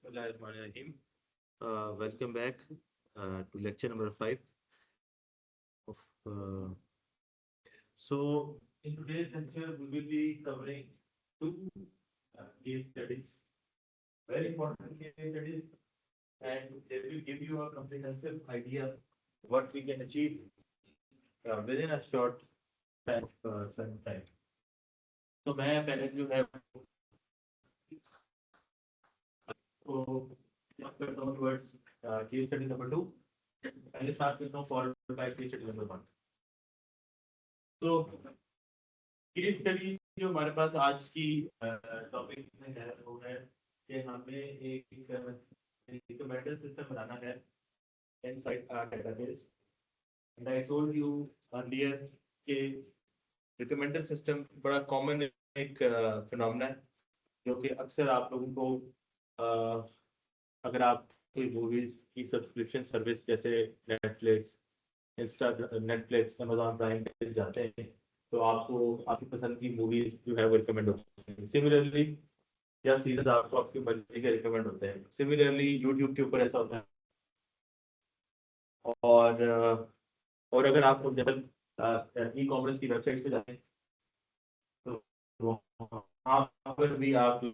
Bismillahirrahmanirrahim. Welcome back to lecture number 5 of so in today's lecture we will be covering two case studies, very important case studies, and they will give you a comprehensive idea what we can achieve within a short time. तो मैं पहले जो है तो करता हूँ towards case study number 2. पहले start करता हूँ followed by case study number 1. तो केस स्टडी जो हमारे पास आज की टॉपिक में है वो है कि हमें एक रिकमेंडर सिस्टम बनाना है inside our database. And I told you earlier कि रिकमेंडर सिस्टम बड़ा कॉमन एक फिनोमेना है जो कि अक्सर आप लोगों को अगर आप कोई मूवीज की सब्सक्रिप्शन सर्विस जैसे नेटफ्लिक्स नेटफ्लिक्स अमेजॉन प्राइम पे जाते हैं तो आपको आपकी पसंद की मूवीज जो है वो रिकमेंड होती है. सिमिलरली या सीरीज आपको आपकी मर्जी के रिकमेंड होते हैं. सिमिलरली यूट्यूब के ऊपर ऐसा होता है. और अगर आप ई कॉमर्स की वेबसाइट पे जाते हैं तो वहाँ पर भी आप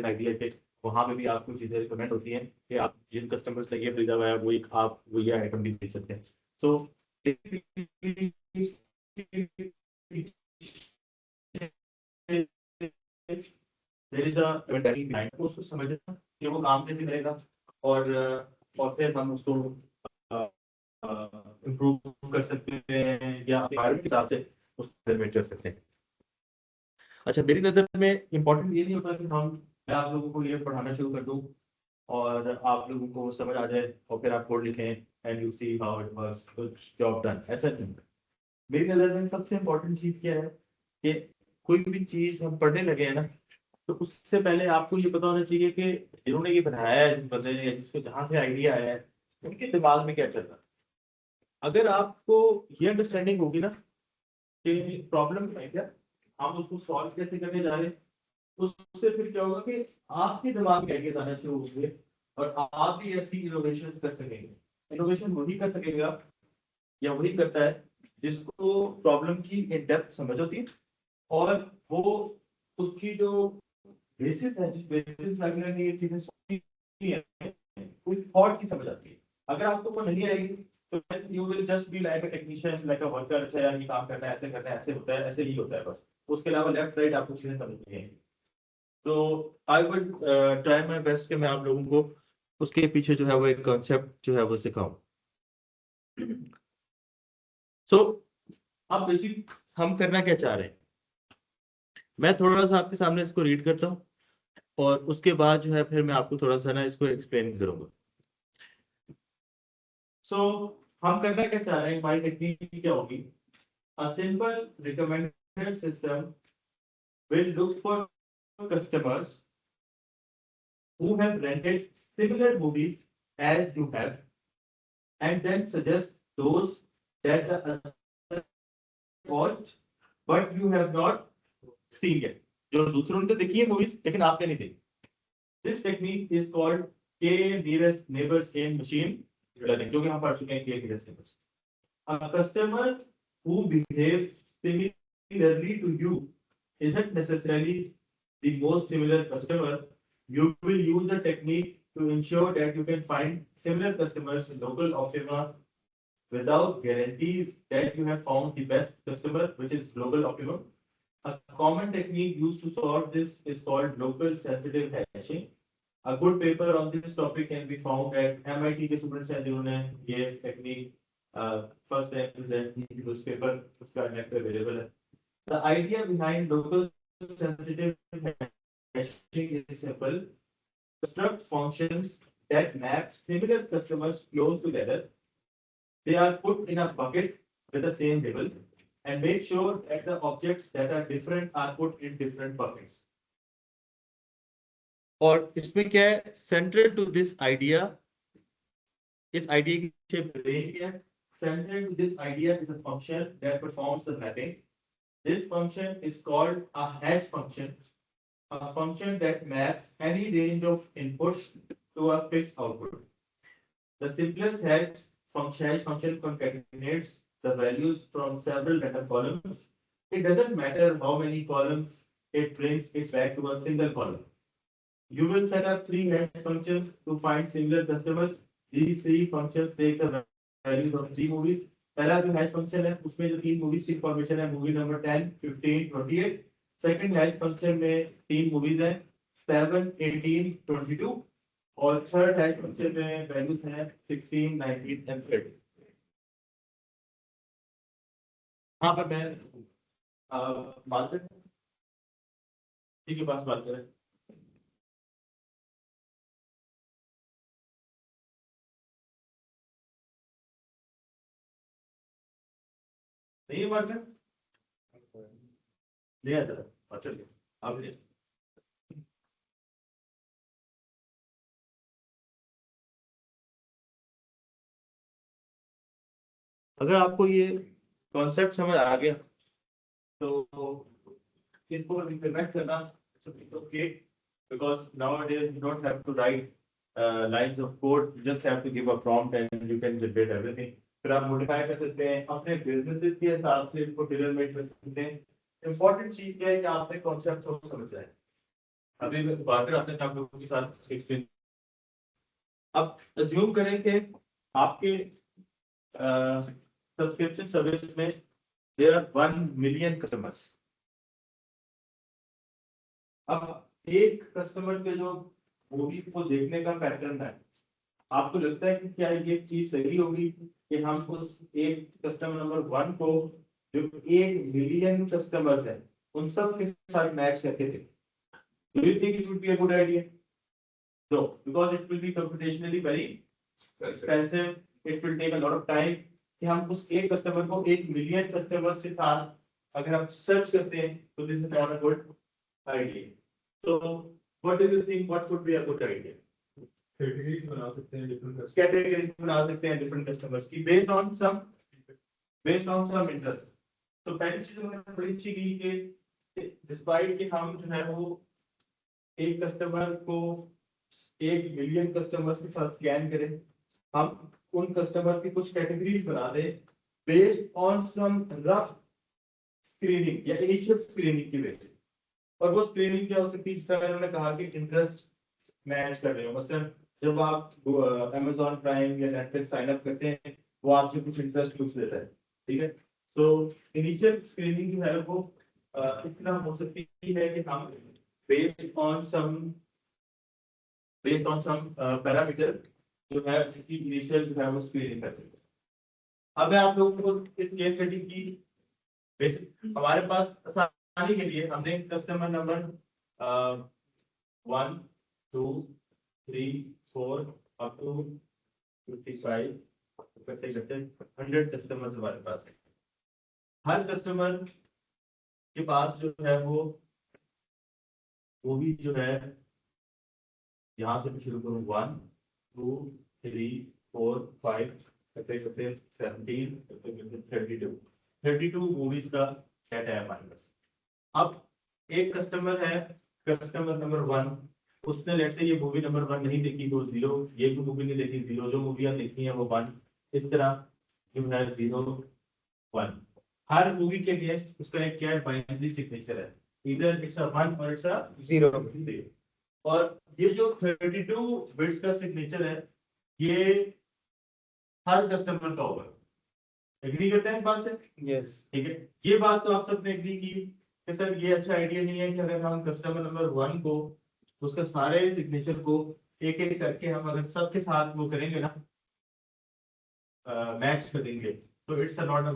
आइडिया के वहाँ पे भी आपको चीज़ें रिकमेंड होती हैं कि आप जिन कस्टमर्स ने ये खरीदा हुआ है वो आप वो ये आइटम भी खरीद सकते हैं. So there is a mentality behind उसको समझना कि वो काम कैसे करेगा और फिर हम उसको इम्प्रूव कर सकते हैं या एनवायरनमेंट के हिसाब से उसको इम्प्लीमेंट कर सकते हैं. अच्छा, मेरी नज़र में इम्पोर्टेंट ये नहीं होता कि मैं आप लोगों को ये पढ़ाना शुरू कर दूं और आप लोगों को समझ आ जाए और फिर आप कोड लिखें and you see how it works, job done. ऐसा नहीं. मेरी नज़र में सबसे इम्पोर्टेंट चीज़ क्या है कि कोई भी चीज़ हम पढ़ने लगे हैं ना तो उससे पहले आपको ये पता होना चाहिए कि जिन्होंने ये बनाया है बंदे ने जिसको जहाँ से आइडिया आया है उनके दिमाग में क्या चल रहा है. अगर आपको ये अंडरस्टैंडिंग होगी ना कि प्रॉब्लम है क्या, हम उसको सॉल्व कैसे करने जा रहे हैं, उससे फिर क्या होगा कि आपके दिमाग में आइडियाज आना शुरू होंगे और आप भी ऐसी इनोवेशन कर सकेंगे. इनोवेशन वही कर सकेगा या वही करता है जिसको प्रॉब्लम की इन डेप्थ समझ होती है और वो उसकी जो बेसिस है जिस बेसिस पर ये चीजें सोचती है कोई थॉट की समझ आती है. अगर आपको वो नहीं आएगी तो you will just be like a technician like a worker. अच्छा यार ये काम करना है, ऐसे करना है, ऐसे होता है, ऐसे ही होता है बस. उसके अलावा लेफ्ट राइट आपको चीजें समझ नहीं आएंगी. तो I would try my best कि मैं आप लोगों को उसके पीछे जो है वो एक कॉन्सेप्ट जो है वो सिखाऊं. सो अब बेसिक हम करना क्या चाह रहे हैं, मैं थोड़ा सा आपके सामने इसको रीड करता हूँ और उसके बाद जो है फिर मैं आपको थोड़ा सा ना इसको एक्सप्लेन करूंगा. सो हम करना क्या चाह रहे हैं, हमारी टेक्निक क्या होगी. A simple recommender system will look for customers who have rented similar movies as you have and then suggest those that the other watched but you have not seen yet. जो दूसरों ने तो देखी है movies लेकिन आपने नहीं देखी. This technique is called K nearest neighbors in machine learning, जो कि हम पढ़ चुके हैं. K nearest neighbors. A customer who behaves similarly to you isn't necessarily the most similar customer. You will use the technique to ensure that you can find similar customers in local optima without guarantees that you have found the best customer, which is global optimum. A common technique used to solve this is called local sensitive hashing. A good paper on this topic can be found at MIT के students हैं जिन्होंने ये technique first time present की थी उस paper उसका net पे available है. The idea behind local sensitive hashing is simple. Construct functions that map similar customers close together. They are put in a bucket with the same label and make sure that the objects that are different are put in different buckets. और इसमें क्या है central to this idea इस idea की shape brain क्या है central to this idea is a function that performs the mapping this function is called a hash function a function that maps any range of inputs to a fixed output. The simplest hash function concatenates the values from several random columns. It doesn't matter how many columns it brings it back to a single column. You will set up 3 hash functions to find similar customers. These 3 functions take the values of 3 movies. पहला जो hash function है उसमें जो 3 movies की information है movie number 10, 15, 28. Second hash function में 3 movies हैं 7, 18, 22 और थर्ड हैश फंक्शन में वैल्यूज हैं 16, 19 एंड 30. हाँ पर मैं बात करें किसी के पास बात करें नहीं है बात करें नहीं आता अच्छा आप अगर आपको ये कॉन्सेप्ट समझ आ गया तो इसको इम्प्लीमेंट करना okay because nowadays you don't have to write lines of code you just have to give a prompt and you can generate everything फिर आप मॉडिफाई कर सकते हैं अपने बिजनेसेस के हिसाब से इसको टेलर मेड कर सकते हैं. इंपॉर्टेंट चीज क्या है कि आपने कॉन्सेप्ट को समझना है. अभी मैं बात करते हैं आप लोगों के साथ एक्सप्लेन. अब अज्यूम करें कि आपके सब्सक्रिप्शन सर्विस में देयर आर 1 मिलियन कस्टमर्स. अब एक कस्टमर के जो मूवी को देखने का पैटर्न है आपको लगता है कि क्या ये चीज सही होगी कि हम उस एक कस्टमर नंबर 1 को जो 1 मिलियन कस्टमर्स हैं उन सब के साथ मैच करके थे. Do you think it would be a good idea? No, because it will be computationally very expensive. It will take a lot of time. कि हम उस एक कस्टमर को 1 मिलियन कस्टमर्स के साथ अगर हम सर्च करते हैं तो this is not a good idea. So, what do you think? What would be a good idea? Categories बना सकते हैं different categories बना सकते हैं different customers की based on some interest. तो पहली चीज मैंने बड़ी अच्छी की कि डिस्पाइट कि हम जो है वो एक कस्टमर को 1 मिलियन कस्टमर्स के साथ स्कैन करें हम उन कस्टमर्स की कुछ कैटेगरीज बना दें based on some rough screening या इनिशियल स्क्रीनिंग की बेसिस. और वो स्क्रीनिंग क्या हो सकती है जिस तरह मैंने कहा कि इंटरेस्ट मैच कर रहे हो. मसलन जब आप Amazon प्राइम या Netflix साइन अप करते हैं वो आपसे कुछ इंटरेस्ट पूछ लेता है. ठीक है. तो इनिशियल स्क्रीनिंग जो है वो इतना हो सकती है कि हम based on some parameter जो है उसकी इनिशियल जो है वो स्क्रीनिंग करते हैं. अब मैं आप लोगों को इस केस स्टडी की बेसिक हमारे पास आसानी के लिए हमने कस्टमर नंबर 1, 2, 3, 4 अप टू 55 करते करते 100 कस्टमर हमारे पास है. हर कस्टमर के पास जो है वो भी जो है यहाँ से शुरू करूँ 1, 2, 3, 4, 5 करते करते 17, 32 मूवीज का सेट है हमारे पास. अब एक कस्टमर है कस्टमर नंबर 1 उसने लेट से ये मूवी नंबर 1 नहीं देखी तो 0 ये भी मूवी नहीं देखी 0 जो मूवियां देखी हैं वो 1 इस तरह जो है 0 1. हर मूवी के अगेंस्ट उसका एक क्या है बाइनरी सिग्नेचर है इधर इट्स अ 1 और इट्स अ 0. और ये जो 32 बिट्स का सिग्नेचर है ये हर कस्टमर का होगा. एग्री करते हैं इस बात से? यस। ठीक है, ये बात तो आप सबने एग्री की कि सर ये अच्छा आइडिया नहीं है कि अगर हम कस्टमर नंबर 1 को उसका सारे सिग्नेचर को एक एक करके हम अगर सबके साथ वो करेंगे ना, मैच करेंगे, तो it's not a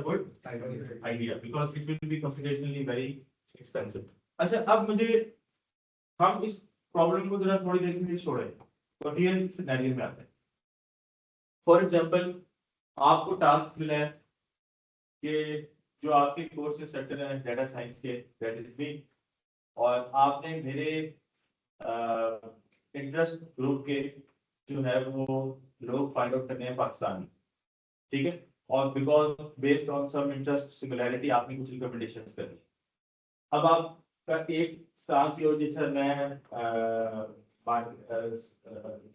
good idea because it will be computationally very expensive. अच्छा, अब मुझे हम इस प्रॉब्लम को जरा थोड़ी देर के लिए छोड़े और रियल सिनेरियो में आते हैं। फॉर एग्जांपल, आपको टास्क मिला है कि जो आपके कोर्स से सेक्टर है डाटा साइंस के, दैट इज मी, और आपने मेरे इंटरेस्ट ग्रुप के जो है वो लोग फाइंड आउट करने हैं पाकिस्तान में, ठीक है, और because based on some interest similarity आपने कुछ रिकमेंडेशंस करनी। अब आपका एक स्टांस ये हो जी सर मैं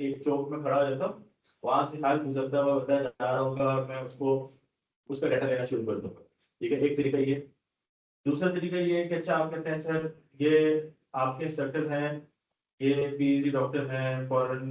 एक चौक में खड़ा हो जाता हूँ, वहां से हाल गुजरता हुआ बंदा जा रहा होगा और मैं उसको उसका डाटा लेना शुरू कर दूंगा, ठीक है, एक तरीका ये। दूसरा तरीका ये है कि अच्छा आप कहते हैं सर ये आपके इंस्ट्रक्टर हैं, ये पीएचडी डॉक्टर हैं, फॉरेन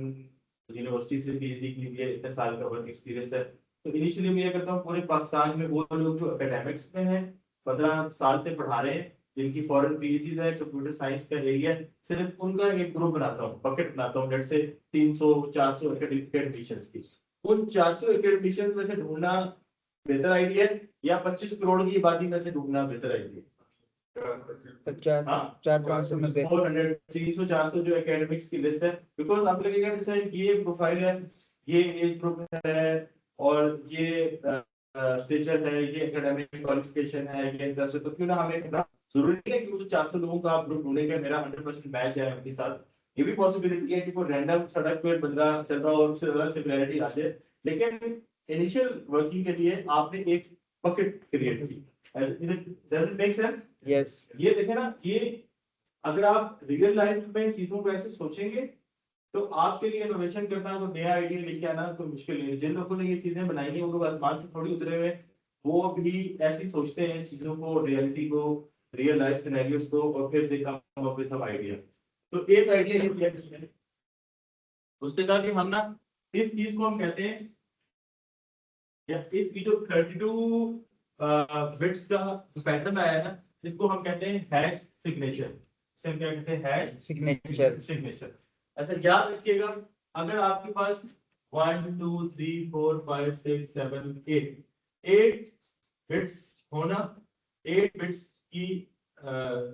यूनिवर्सिटी से पीएचडी की हुई है, इतने साल का वर्क एक्सपीरियंस है, तो इनिशियली मैं ये करता हूँ पूरे पाकिस्तान में वो लोग जो एकेडमिक्स में हैं 15 साल से पढ़ा रहे हैं, जिनकी फॉरेन पीएचडी है, कंप्यूटर साइंस का एरिया, सिर्फ उनका एक ग्रुप बनाता हूँ, बकेट बनाता हूँ, जैसे 300-400 एकेडमिशियंस की। उन 400 एकेडमिशियंस में से ढूंढना बेहतर आइडिया है या 25 करोड़ की आबादी में से ढूंढना बेहतर आइडिया? चार 300-400 जो एकेडमिक्स की लिस्ट है, बिकॉज आप लगेगा अच्छा ये प्रोफाइल है, ये एज ग्रुप है, और ये स्टेचर है, ये एकेडमिक क्वालिफिकेशन है, ये इंटरेस्ट है, तो क्यों ना हमें करना जरूरी नहीं है कि वो 400 लोगों का आप ग्रुप ढूंढेंगे मेरा 100% मैच है उनके साथ। ये भी पॉसिबिलिटी है कि कोई रैंडम सड़क पे बंदा चल रहा हो और उससे ज्यादा सिमिलैरिटी आ जाए, लेकिन इनिशियल वर्किंग के लिए आपने एक बकेट क्रिएट की। Does it make sense? Yes. ये देखे ना, ये अगर आप रियल लाइफ में चीजों को ऐसे सोचेंगे तो आपके लिए इनोवेशन करना, कोई नया आइडिया लेके आना कोई मुश्किल नहीं है। जिन लोगों ने ये चीजें बनाई हैं वो लोग आसमान से थोड़ी उतरे हुए, वो भी ऐसी सोचते हैं चीजों को, रियलिटी को, रियल लाइफ सिनेरियोस को, और फिर देखा सब आइडिया। तो एक आइडिया ये दिया किसने, उसने कहा कि हम ना इस चीज को हम कहते हैं, या इसकी जो 32 बिट्स का पैटर्न आया है ना, इसको हम कहते हैं हैश सिग्नेचर। इसे हम क्या कहते हैं? Hash signature. अच्छा, याद रखिएगा, अगर आपके पास 1 2 3 4 5 6 7 8 बिट्स होना, 8 बिट्स की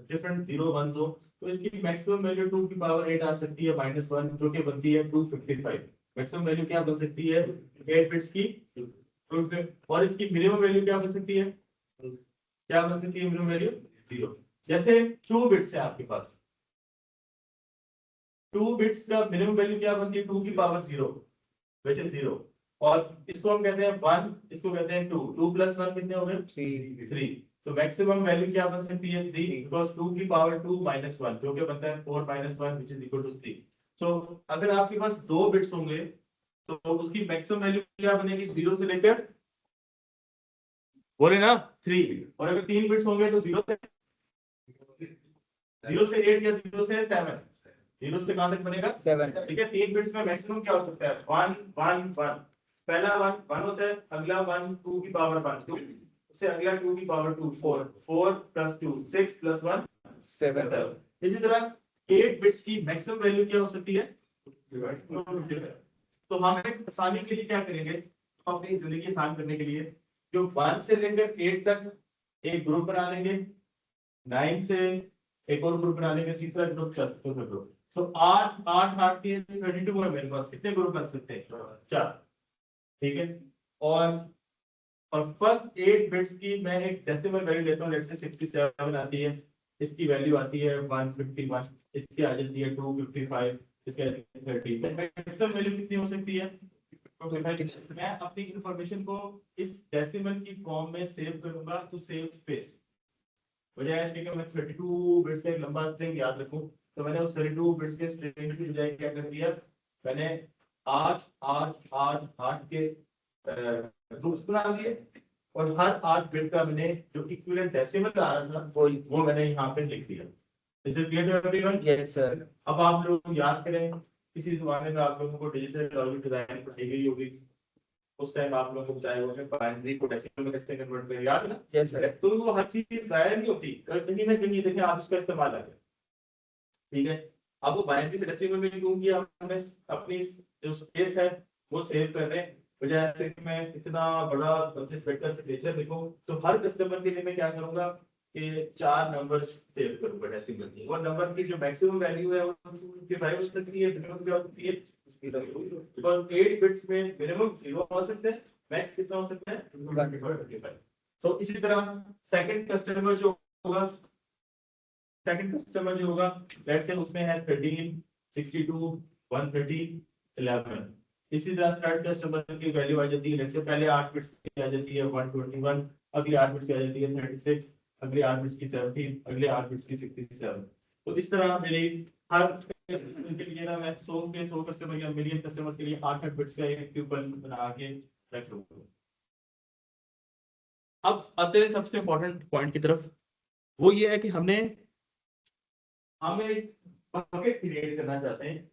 डिफरेंट 0 1 हो, तो इसकी मैक्सिमम वैल्यू 2 की पावर 8 आ सकती है -1, जो कि बनती है 255। मैक्सिमम वैल्यू क्या बन सकती है 8 बिट्स की? और इसकी मिनिमम वैल्यू क्या बन सकती है? क्या बन सकती है मिनिमम वैल्यू? 0। जैसे 2 बिट्स है आपके पास, 2 बिट्स का मिनिमम वैल्यू क्या बनती है? 2 की पावर 0, which is 0। और इसको हम कहते हैं 1, इसको कहते हैं 2। 2 + 1 कितने हो गए? 3। तो मैक्सिमम वैल्यू क्या बन सकती है? 3, बिकॉज 2 की पावर 2 - 1, जो कि बनता है 4 - 1, which is equal to 3। तो अगर आपके पास 2 बिट्स होंगे तो उसकी मैक्सिमम वैल्यू क्या बनेगी? 0 से लेकर, बोले ना, 3। और अगर 3 बिट्स होंगे तो 0 से 8 या 0 से 7। 0 से कहां तक बनेगा? 7। ठीक है, 3 बिट्स में मैक्सिमम क्या हो सकता है? 1 1 1। पहला 1 1 होता है, अगला 1 2 की पावर 1 2, उससे अगला 2 की पावर 2 4 4 + 2 6 + 1 7। इसी तरह 8 बिट्स की मैक्सिमम वैल्यू क्या हो सकती है? तो हम एक आसानी के लिए क्या करेंगे, हम अपनी जिंदगी आसान करने के लिए जो 1 से लेकर 8 तक एक ग्रुप बना लेंगे, 9 से एक और ग्रुप बना लेंगे, तीसरा ग्रुप, चौथा ग्रुप। तो 8 8 8 के 32 है मेरे पास, कितने ग्रुप बन सकते हैं? 4। ठीक है, और फर्स्ट 8 बिट्स की मैं एक डेसिमल वैल्यू लेता हूं, लेट्स से 67 आती है, इसकी वैल्यू आती है 151, इसकी आ जाती है 255, इसकी आ जाती है 30। मैक्सिमम वैल्यू कितनी हो सकती है? मैं अपनी इंफॉर्मेशन को इस डेसिमल की फॉर्म में सेव करूंगा टू सेव स्पेस। बजाय इसके कि मैं 32 बिट्स का एक लंबा स्ट्रिंग याद रखूं, तो मैंने उस 32 बिट्स के स्ट्रिंग की बजाय क्या कर दिया, मैंने 8 8 8 8 के ग्रुप्स बना दिए, और हर 8 बिट का मैंने जो इक्विवेलेंट डेसिमल आ रहा था वो मैंने यहाँ पे लिख दिया। Is it clear to everyone? Yes sir. अब आप लोग याद करें, इसी जमाने में आप लोगों को डिजिटल लॉजिक डिजाइन पढ़ाई गई होगी, उस टाइम आप लोगों को चाहे वो बाइनरी को डेसिमल में कैसे कन्वर्ट करें, याद है ना? Yes sir. तो वो हर चीज जाया नहीं होती, कहीं ना कहीं देखिए आप उसका इस्तेमाल आ गया, ठीक है। अब वो बाइनरी से डेसिमल में क्यों किया, हमें अपनी जो स्पेस है वो सेव कर रहे हैं, बजाय से कि मैं इतना बड़ा 32 बिट का सिग्नेचर लिखूं, तो हर कस्टमर के लिए मैं क्या करूंगा कि 4 नंबर्स सेव करूंगा डेसिमल में, और नंबर की जो मैक्सिमम वैल्यू है वो 255 हो सकती है, मिनिमम क्या हो सकती है, बिकॉज़ 8 बिट्स में मिनिमम 0 हो सकते हैं, मैक्स कितना हो सकता है 255। तो इसी तरह सेकंड कस्टमर जो होगा, लेट्स से उसमें है 13, 62, 130, 11। इसी तरह थर्ड कस्टमर की वैल्यू आ जाती है, लेट्स से पहले 8 बिट्स की आ जाती है 121, अगली 8 बिट्स की आ जाती है 36, अगली 8 बिट्स की 17, अगले 8 बिट्स की 67। तो इस तरह मेरी हर के लिए ना मैं 100 कस्टमर या मिलियन कस्टमर्स के लिए 8 बिट्स का एक ट्यूपल बना के रख लूंगा। अब आते हैं सबसे इंपॉर्टेंट पॉइंट की तरफ, वो ये है कि हम एक बकेट क्रिएट करना चाहते हैं।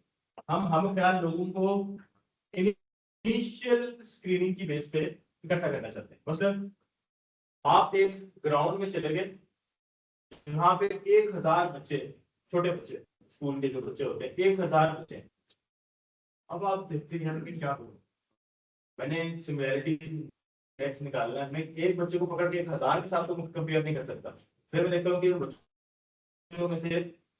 हम क्या लोगों को इनिशियल स्क्रीनिंग की बेस पे इकट्ठा करना चाहते हैं। मतलब आप एक ग्राउंड में चले गए, यहाँ पे 1000 बच्चे, छोटे बच्चे, स्कूल के जो बच्चे होते हैं 1000 बच्चे। अब आप देखते हैं कि क्या हुआ, मैंने सिमिलैरिटी इंडेक्स निकालना है, मैं एक बच्चे को पकड़ के 1000 के साथ तो कंपेयर नहीं कर सकता। फिर मैं देखता हूँ कि बच्चों में से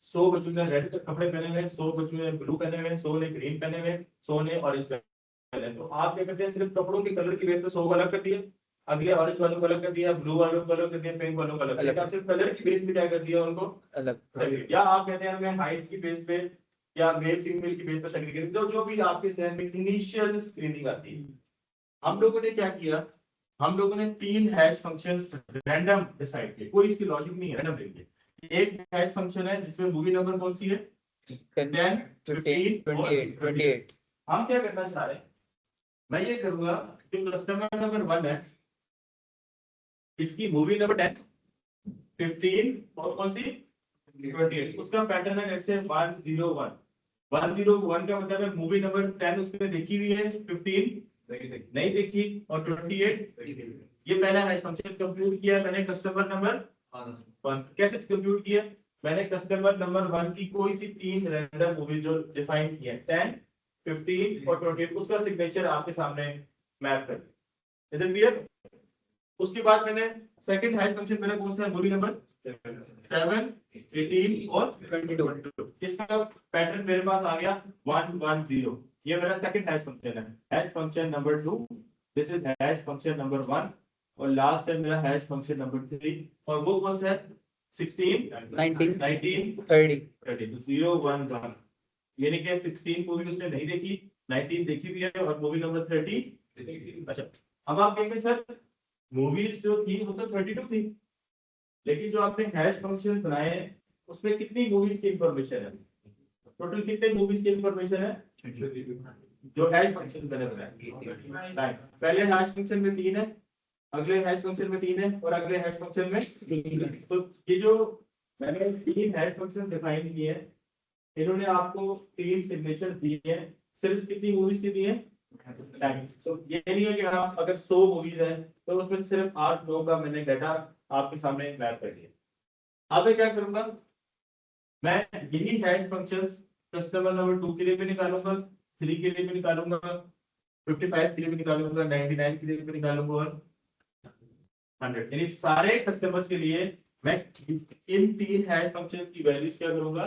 100 बच्चों ने रेड कपड़े पहने हुए, 100 बच्चों ने ब्लू पहने हुए, 100 ने ग्रीन पहने हुए, 100 ने ऑरेंज पहने। तो आप क्या करते हैं, सिर्फ कपड़ों के कलर की बेस पे 100 को अलग कर दिया, अगले ऑरेंज वालों को अलग कर दिया, ब्लू वालों को अलग कर दिया, पिंक वालों को अलग कर दिया, सिर्फ कलर की बेस पे क्या कर दिया उनको अलग। या आप कहते हैं मैं हाइट की बेस पे या मेल फीमेल की बेस पे सेग्रीगेट, जो भी आपके जहन में इनिशियल स्क्रीनिंग आती है। हम लोगों ने क्या किया, हम लोगों ने 3 हैश फंक्शंस रैंडम डिसाइड किए, कोई इसकी लॉजिक नहीं है, रैंडम लेंगे। एक हैश फंक्शन है जिसमें मूवी नंबर कौन सी है, 10, 15, 28। हम क्या करना चाह रहे हैं, मैं ये करूंगा जो कस्टमर नंबर 1 है इसकी मूवी नंबर 10, 15 और कौन सी 28, उसका पैटर्न है जैसे 101। 101 का मतलब है मूवी नंबर 10 उसने देखी हुई है, 15 नहीं देखी, और 28 ये पहला हैश फंक्शन कंप्यूट किया मैंने कस्टमर नंबर 1। कैसे कंप्यूट किया, मैंने कस्टमर नंबर 1 की कोई सी 3 रैंडम मूवी जो डिफाइन की है 10, 15 और 28, उसका सिग्नेचर आपके सामने मैप कर दिया। Is it clear? उसके बाद मैंने सेकंड हैश फंक्शन मेरा कौन सा है, मूवी नंबर 7, 18 और 22। इसका पैटर्न मेरे पास आ गया 110। ये मेरा सेकंड हैश फंक्शन है, hash function number 2, this is hash function number 1, और लास्ट है मेरा हैश फंक्शन नंबर 3, और वो कौन सा है 16, 19, 30। तो 0, 1, 1, यानी कि 16 मूवी उसने नहीं देखी, 19 देखी हुई है, और मूवी नंबर 30। अच्छा, अब आप कहेंगे सर मूवीज जो थी वो तो 32 थी, लेकिन जो आपने हैश फंक्शन बनाए उसमें कितनी मूवीज की इंफॉर्मेशन है, टोटल कितने मूवीज की इंफॉर्मेशन है जो हैश फंक्शन मैंने बनाया। पहले हैश फंक्शन में 3 है, अगले हैश फंक्शन में 3 है, और अगले हैश फंक्शन में 3 है। तो ये जो मैंने 3 हैश फंक्शन डिफाइन किए हैं, इन्होंने आपको 3 सिग्नेचर दिए हैं, सिर्फ कितनी मूवीज की दी है, तो ये नहीं है कि आप अगर 100 मूवीज है तो उसमें सिर्फ 8-9 का मैंने डाटा आपके सामने मैप कर दिया। अब मैं क्या करूंगा, मैं यही हैश फंक्शंस कस्टमर नंबर 2 के लिए भी निकालूंगा, 3 के लिए भी निकालूंगा, 55 के लिए भी निकालूंगा, 99 के लिए भी निकालूंगा, और 100, यानी सारे कस्टमर्स के लिए मैं इन 3 हैश फंक्शंस की वैल्यूज क्या करूंगा,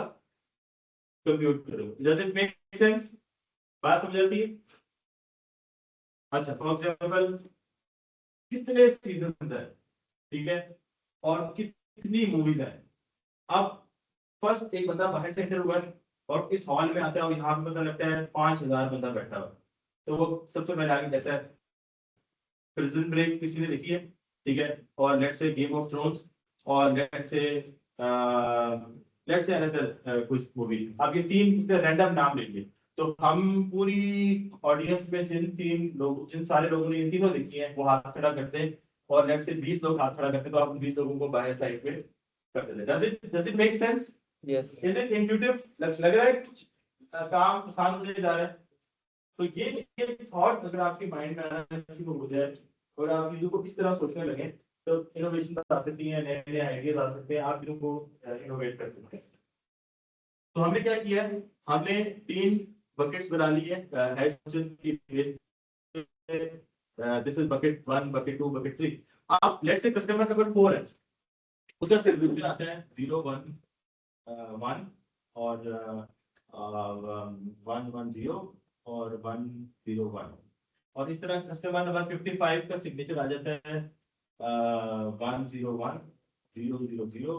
कंप्यूट करूंगा। Does it make sense? बात समझ आती है? अच्छा, फॉर एग्जांपल कितने सीजन है, ठीक है, और कितनी मूवीज है। अब फर्स्ट एक बंदा बाहर से एंटर हुआ है और इस हॉल में आता है, और यहाँ पे पता लगता है 5000 बंदा बैठा हुआ, तो वो सबसे पहले आगे कहता है प्रिजन ब्रेक किसी ने देखी है, ठीक है, और let's say game of thrones, और लेट्स से अनदर कुछ मूवी। अब ये 3 रैंडम नाम लेंगे, तो हम पूरी ऑडियंस में जिन सारे लोगों ने इन तीनों देखी है वो हाथ खड़ा करते हैं, और लेट्स से 20 लोग हाथ खड़ा करते हैं, तो आप 20 लोगों को बाहर साइड पे कर देते हैं। Does it make sense? Yes. Is it intuitive? लग रहा है कुछ काम आसान होने जा रहा है? तो ये थॉट अगर आपके माइंड में आना शुरू हो जाए और आप चीजों को इस तरह सोचने लगे तो इनोवेशन आ सकती है, नए नए आइडियाज आ सकते हैं, आप चीजों को इनोवेट कर सकते हैं। तो हमने क्या किया, हमने 3 बकेट्स बना लिए हैश फंक्शन की base. This is bucket 1, bucket 2, bucket 3। आप लेट्स से कस्टमर नंबर 4 है, उसका सिग्नेचर आता है 0 1 1 और 1 1 0 और 1 0 1। और इस तरह कस्टमर नंबर 55 का सिग्नेचर आ जाता है 1 0 1 0 0 0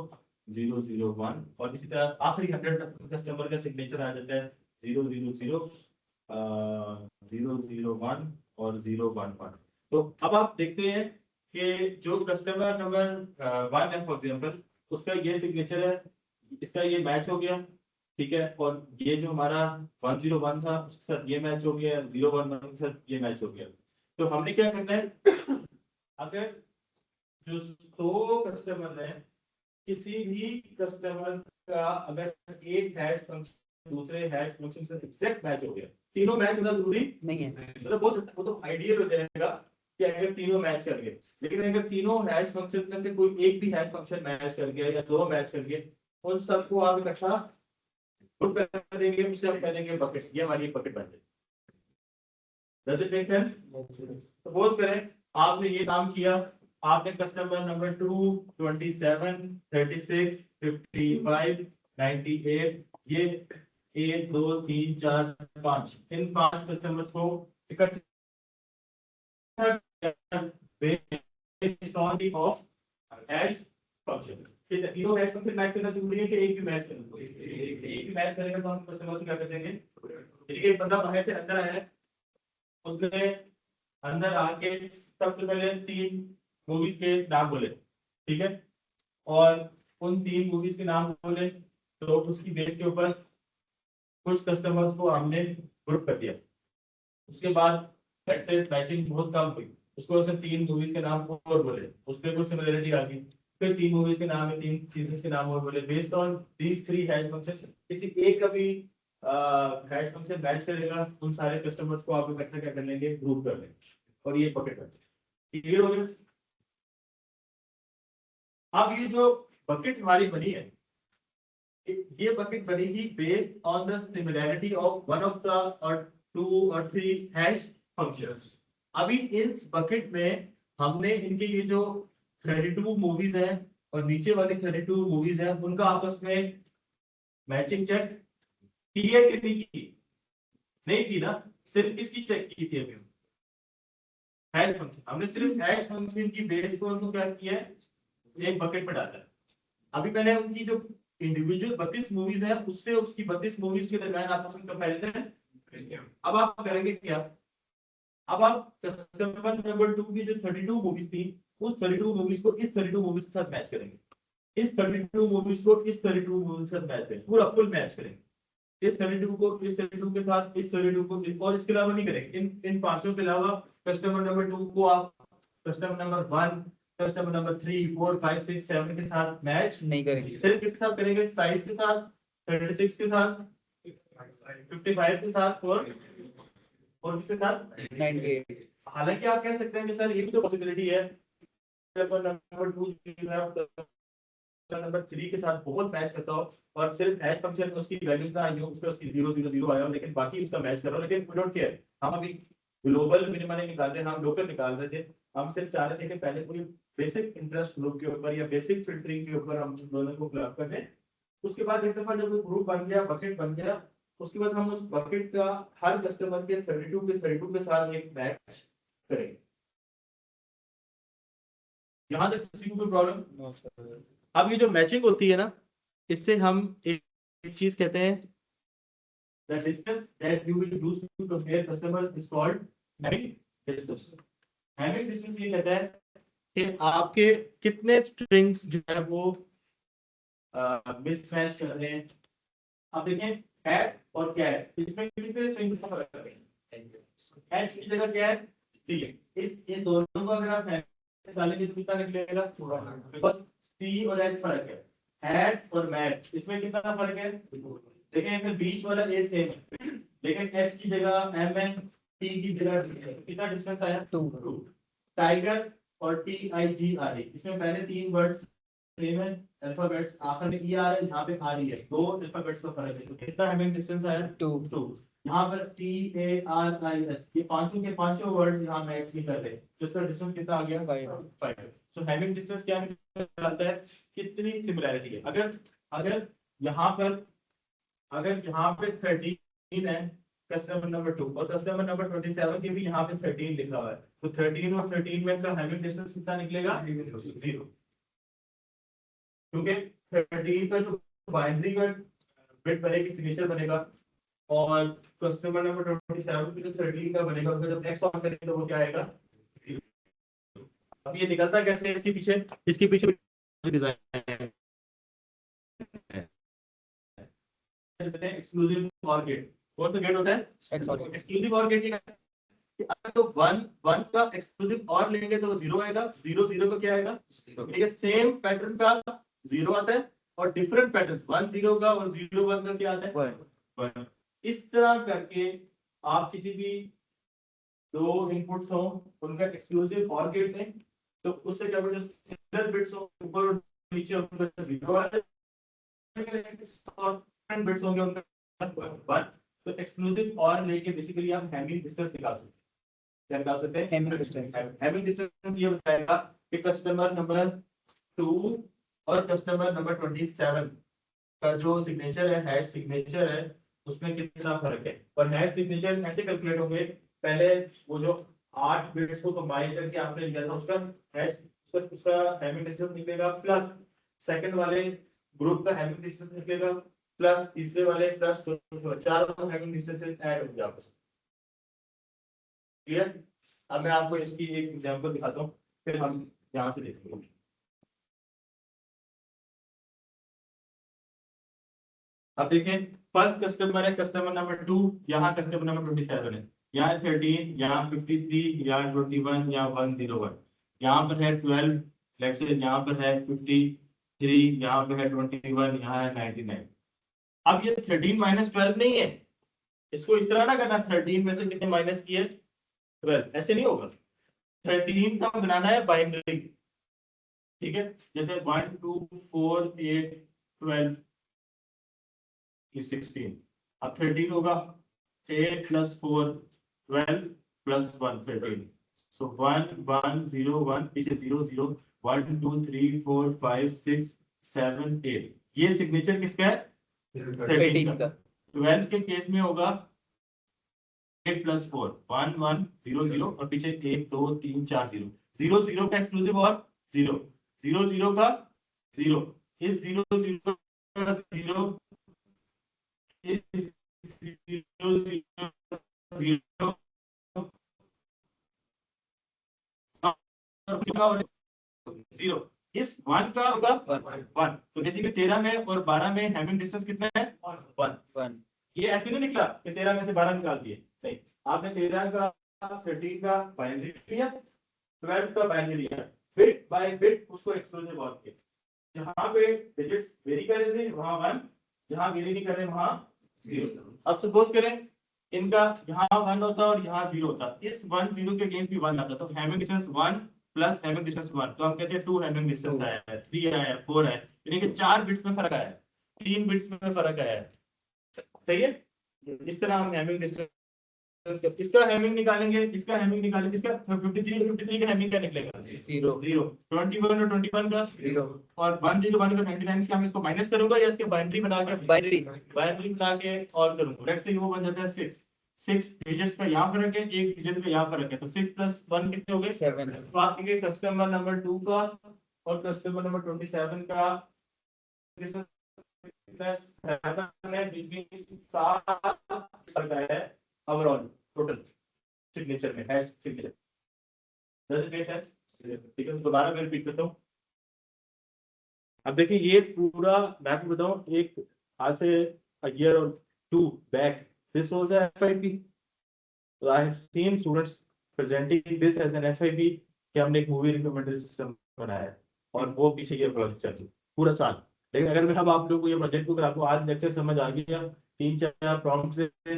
0 0 1। और इसी तरह आखिरी 100 कस्टमर का सिग्नेचर आ जाता है 0 0 0 0 0 1 और 0 1 1। तो अब आप देखते हैं कि जो कस्टमर नंबर 1 है फॉर एग्जांपल, उसका ये सिग्नेचर है, इसका ये मैच हो गया, ठीक है। और ये जो हमारा 101 था उसके साथ ये मैच हो गया, 011 के साथ ये मैच हो गया। तो हमने क्या करना है, अगर जो 100 कस्टमर है, किसी भी कस्टमर का अगर एक हैश फंक्शन दूसरे हैश फंक्शन से एग्जैक्ट मैच हो गया, तीनों मैच होना जरूरी नहीं है, मतलब वो तो आइडियल हो जाएगा कि अगर तीनों मैच कर गए। लेकिन अगर तीनों हैश फंक्शन में से कोई एक भी हैश फंक्शन मैच कर गया या 2 मैच कर गए, उन सबको आप इकट्ठा ग्रुप कर देंगे, उससे हम कह देंगे बकेट, ये हमारी बकेट बन जाएगी। Does it make sense? Suppose करें आपने ये काम किया, आपने कस्टमर नंबर 2 27 36 55 98 ये 1 2 3 4 5 इन 5 कस्टमर्स को इकट्ठा based on the of hash function। तीनों हैश फंक्शन मैच करना जरूरी है कि एक भी मैच करना, एक भी मैच करेगा तो हम कस्टमर से क्या कर देंगे। एक बंदा बाहर से अंदर आया, उसने अंदर आके सबसे पहले 3 मूवीज के नाम बोले, ठीक है। और उन 3 मूवीज के नाम बोले तो उसकी बेस के ऊपर कुछ कस्टमर्स को हमने ग्रुप कर दिया। उसके बाद मैचिंग बहुत कम हुई, उसको उसने 3 मूवीज के नाम और बोले, उसमें कुछ सिमिलरिटी आ गई, फिर 3 मूवीज के नाम है, 3 सीरीज के नाम और बोले। Based on these 3 hash functions किसी एक का भी हैश फंक्शन मैच करेगा, उन सारे कस्टमर्स को आप इकट्ठा क्या कर लेंगे, ग्रुप कर लेंगे और ये बकेट बन जाएगी। क्लियर हो गया। अब ये जो बकेट हमारी बनी है, ये बकेट बनेगी based on the similarity of one of the और 2 और 3 हैश फंक्शंस। अभी इस बकेट में हमने इनके ये जो 32 मूवीज हैं और नीचे वाली 32 मूवीज हैं, उनका आपस में मैचिंग चेक की है कि नहीं की? नहीं की ना, सिर्फ इसकी चेक की थी अभी हैश फंक्शन। हमने सिर्फ हैश फंक्शन की बेस पर उनको क्या किया है, एक बकेट में डाला है। अभी मैंने उनकी जो इंडिविजुअल 32 मूवीज है उससे उसकी 32 मूवीज के दरमियान आपस में कंपैरिजन। अब आप करेंगे क्या, अब आप कस्टमर नंबर 2 की जो 32 मूवीज थी, उस 32 मूवीज को इस 32 मूवीज के साथ मैच करेंगे, इस 32 मूवीज को इस 32 मूवीज के साथ मैच करेंगे, पूरा फुल मैच करेंगे। इस 32 को इस 32 के साथ, इस 32 को और इसके अलावा नहीं करेंगे। इन पांचों के अलावा कस्टमर नंबर 2 को आप कस्टमर नंबर 1, कस्टमर नंबर 3 4 5 6 7 के साथ मैच नहीं करेंगे। सिर्फ किसके साथ करेंगे, 27 के साथ, 36 के साथ, 55 के साथ और किसके साथ, 98। हालांकि आप कह सकते हैं कि सर ये भी तो पॉसिबिलिटी है नंबर 2 नंबर 3 के साथ बहुत मैच करता हो और सिर्फ हैश फंक्शन में उसकी वैल्यूज ना आई हो, उस पे उसकी 0 0 0 आया हो, लेकिन बाकी उसका मैच कर रहा हो। लेकिन वी डोंट केयर, हम अभी ग्लोबल मिनिमा नहीं निकाल रहे, हम लोकल निकाल रहे थे। हम सिर्फ चाह रहे थे कि पहले कोई बेसिक इंटरेस्ट ग्रुप के ऊपर या बेसिक फिल्टरिंग के ऊपर हम दोनों को क्लब कर दें। उसके बाद एक दफा जब ग्रुप बन गया, बकेट बन गया, उसके बाद हम उस बकेट का हर कस्टमर के 32 के साथ एक मैच करेंगे। यहां तक किसी को कोई प्रॉब्लम? अब ये जो मैचिंग होती है ना, इससे हम एक चीज कहते हैं, the distance that you will use to compare customers is called having distance। having distance ये कहता है कि आपके कितने स्ट्रिंग्स जो है वो मिसमैच कर रहे हैं। अब देखें हैट और कैट, इसमें कितने स्ट्रिंग का फर्क है। हैट की जगह क्या है, ठीक है, इस ये दोनों को अगर आप डालेंगे तो कितना निकलेगा, बिकॉज़ सी और एच फर्क है। हैट और मैट इसमें कितना फर्क है, देखें इसमें बीच वाला ए सेम है, लेकिन एच की जगह एम है, टी की जगह टी है, कितना डिस्टेंस आया 2। टाइगर और TIGR, इसमें पहले 3 वर्ड्स सेम है, अल्फाबेट्स आखिर में ई आ रहा है, यहाँ पे आ रही है, 2 अल्फाबेट्स का फर्क है, तो कितना हैमिंग डिस्टेंस आया 2। यहाँ पर TARIS, ये पांचों के पांचों वर्ड्स यहाँ मैच नहीं कर रहे, तो इसका डिस्टेंस कितना आ गया 5। सो हैमिंग डिस्टेंस क्या निकलता है, कितनी सिमिलैरिटी है। अगर अगर यहाँ पर अगर यहाँ पे 13 है कस्टमर नंबर 2 और कस्टमर नंबर 27 के भी यहाँ पे 13 लिखा हुआ है, तो 13 और 13 में का हैमिंग डिस्टेंस कितना निकलेगा 0, क्योंकि 13 का जो बाइनरी का बिट बनेगी सिग्नेचर बनेगा, और कस्टमर नंबर 27 पे जो 13 का बनेगा उसका जब एक्स ऑन करेंगे तो वो क्या आएगा 0। अब ये निकलता कैसे है, इसके पीछे डिजाइन एक्सक्लूसिव ऑर गेट। कौन सा गेट होता है एक्सक्लूसिव ऑर गेट। अगर तो 1 का एक्सक्लूसिव और लेंगे तो 0 आएगा, 0 का क्या आएगा, ठीक है। सेम पैटर्न का 0 आता है और डिफरेंट पैटर्न्स 1 0 का और 0 1 का क्या आता है 1। इस तरह करके आप किसी भी 2 इनपुट्स हो उनका एक्सक्लूसिव और गेट दें, तो उससे क्या बोलते हैं सिंगल बिट्स हो ऊपर और नीचे उनका 0 आ जाए, बिट्स होंगे उनका 1। तो एक्सक्लूसिव और लेके बेसिकली आप हैमिंग डिस्टेंस निकाल सकते हैं। क्या निकाल सकते हैं हैमिंग डिस्टेंस ये बताएगा कि कस्टमर नंबर 2 और कस्टमर नंबर 27 का जो सिग्नेचर है हैश सिग्नेचर है उसमें कितना फर्क है। और हैश सिग्नेचर ऐसे कैलकुलेट होंगे, पहले वो जो 8 बिट्स को कंबाइन करके आपने लिया था उसका हैश उसका हैमिंग डिस्टेंस निकलेगा, प्लस सेकंड वाले ग्रुप का हैमिंग डिस्टेंस निकलेगा, प्लस तीसरे वाले प्लस चारों हैमिंग डिस्टेंसेस ऐड होंगे आपस में। क्लियर। अब मैं आपको इसकी एक एग्जांपल दिखाता हूँ, फिर हम यहाँ से देखेंगे। अब देखिए फर्स्ट कस्टमर है कस्टमर नंबर 2, यहाँ कस्टमर नंबर 27 है, यहाँ 13, यहाँ 53, यहाँ 21, यहाँ 101, यहाँ पर है 12, लेट्स से यहाँ पर है 53, यहाँ पर है 21, यहाँ है 99। अब ये 13 माइनस 12 नहीं है, इसको इस तरह ना करना 13 में से कितने माइनस किए 12, ऐसे नहीं होगा। 13 का बनाना है बाइनरी, ठीक है, जैसे 1 2 4 8 12 16। अब 13 होगा 8 + 4 12 + 1 13। सो 1 1 0 1 पीछे 0 0 1 2 3 4 5 6 7 8। ये सिग्नेचर किसका है 13 का। 12 के केस में होगा 8 + 4 1 1 0 0 और पीछे 1 2 3 4 0 0 0 का एक्सक्लूसिव और 0 0 0 का 0, इस 0 0 का 0, इस 0 0 0 इस 1 का होगा 1। तो बेसिकली 13 में और 12 में हैमिंग डिस्टेंस कितना है 1। ये ऐसे नहीं निकला कि 13 में से 12 निकाल दिए, नहीं, आपने 13 का 13 का बाइनरी लिया, 12 का बाइनरी लिया, बिट बाय बिट उसको एक्सक्लूसिव और किया। जहां पे डिजिट्स वेरी कर रहे थे वहां 1, जहां वेरी नहीं कर रहे वहां 0। अब सपोज करें इनका यहाँ 1 होता और यहाँ 0 होता, इस 1 0 के अगेंस्ट भी 1 आता, तो Hamming distance 1 plus Hamming distance 1, तो हम कहते हैं 2 हैमिंग डिस्टेंस आया है, 3 आया है, 4 आया है, यानी कि 4 बिट्स में फर्क आया है, 3 बिट्स में फर्क आया है। सही है। इस तरह हम हैमिंग डिस्टेंस इसका हैमिंग निकालेंगे, इसका हैमिंग निकालेंगे, इसका 53 का हैमिंग क्या निकलेगा 0 0, 21 और 21 का 0 और 101 का 99 का। हम इसको माइनस करूंगा या इसके बाइनरी बना के बाइनरी बना के और करूंगा, लेट्स से वो बन जाता है 6 डिजिट्स का यहाँ फर्क है, एक डिजिट का यहाँ फर्क है, तो 6 + 1 कितने हो गए 7। तो आपके कस्टमर नंबर 2 का और कस्टमर नंबर 27 का ओवरऑल टोटल सिग्नेचर में hash signature. Does it make sense. ठीक है, दोबारा मैं रिपीट करता हूं। अब देखिए ये पूरा मैं आपको बताऊं, एक आज से a year or 2 back this was a FIP, so I have seen students presenting this as an FIP कि हमने एक मूवी रिकमेंडर सिस्टम बनाया है और वो पीछे ये प्रोजेक्ट चल रही पूरा साल। लेकिन अगर मैं अब आप लोगों को ये प्रोजेक्ट को अगर आपको आज लेक्चर समझ आ गया, 3-4 प्रॉम्प्ट से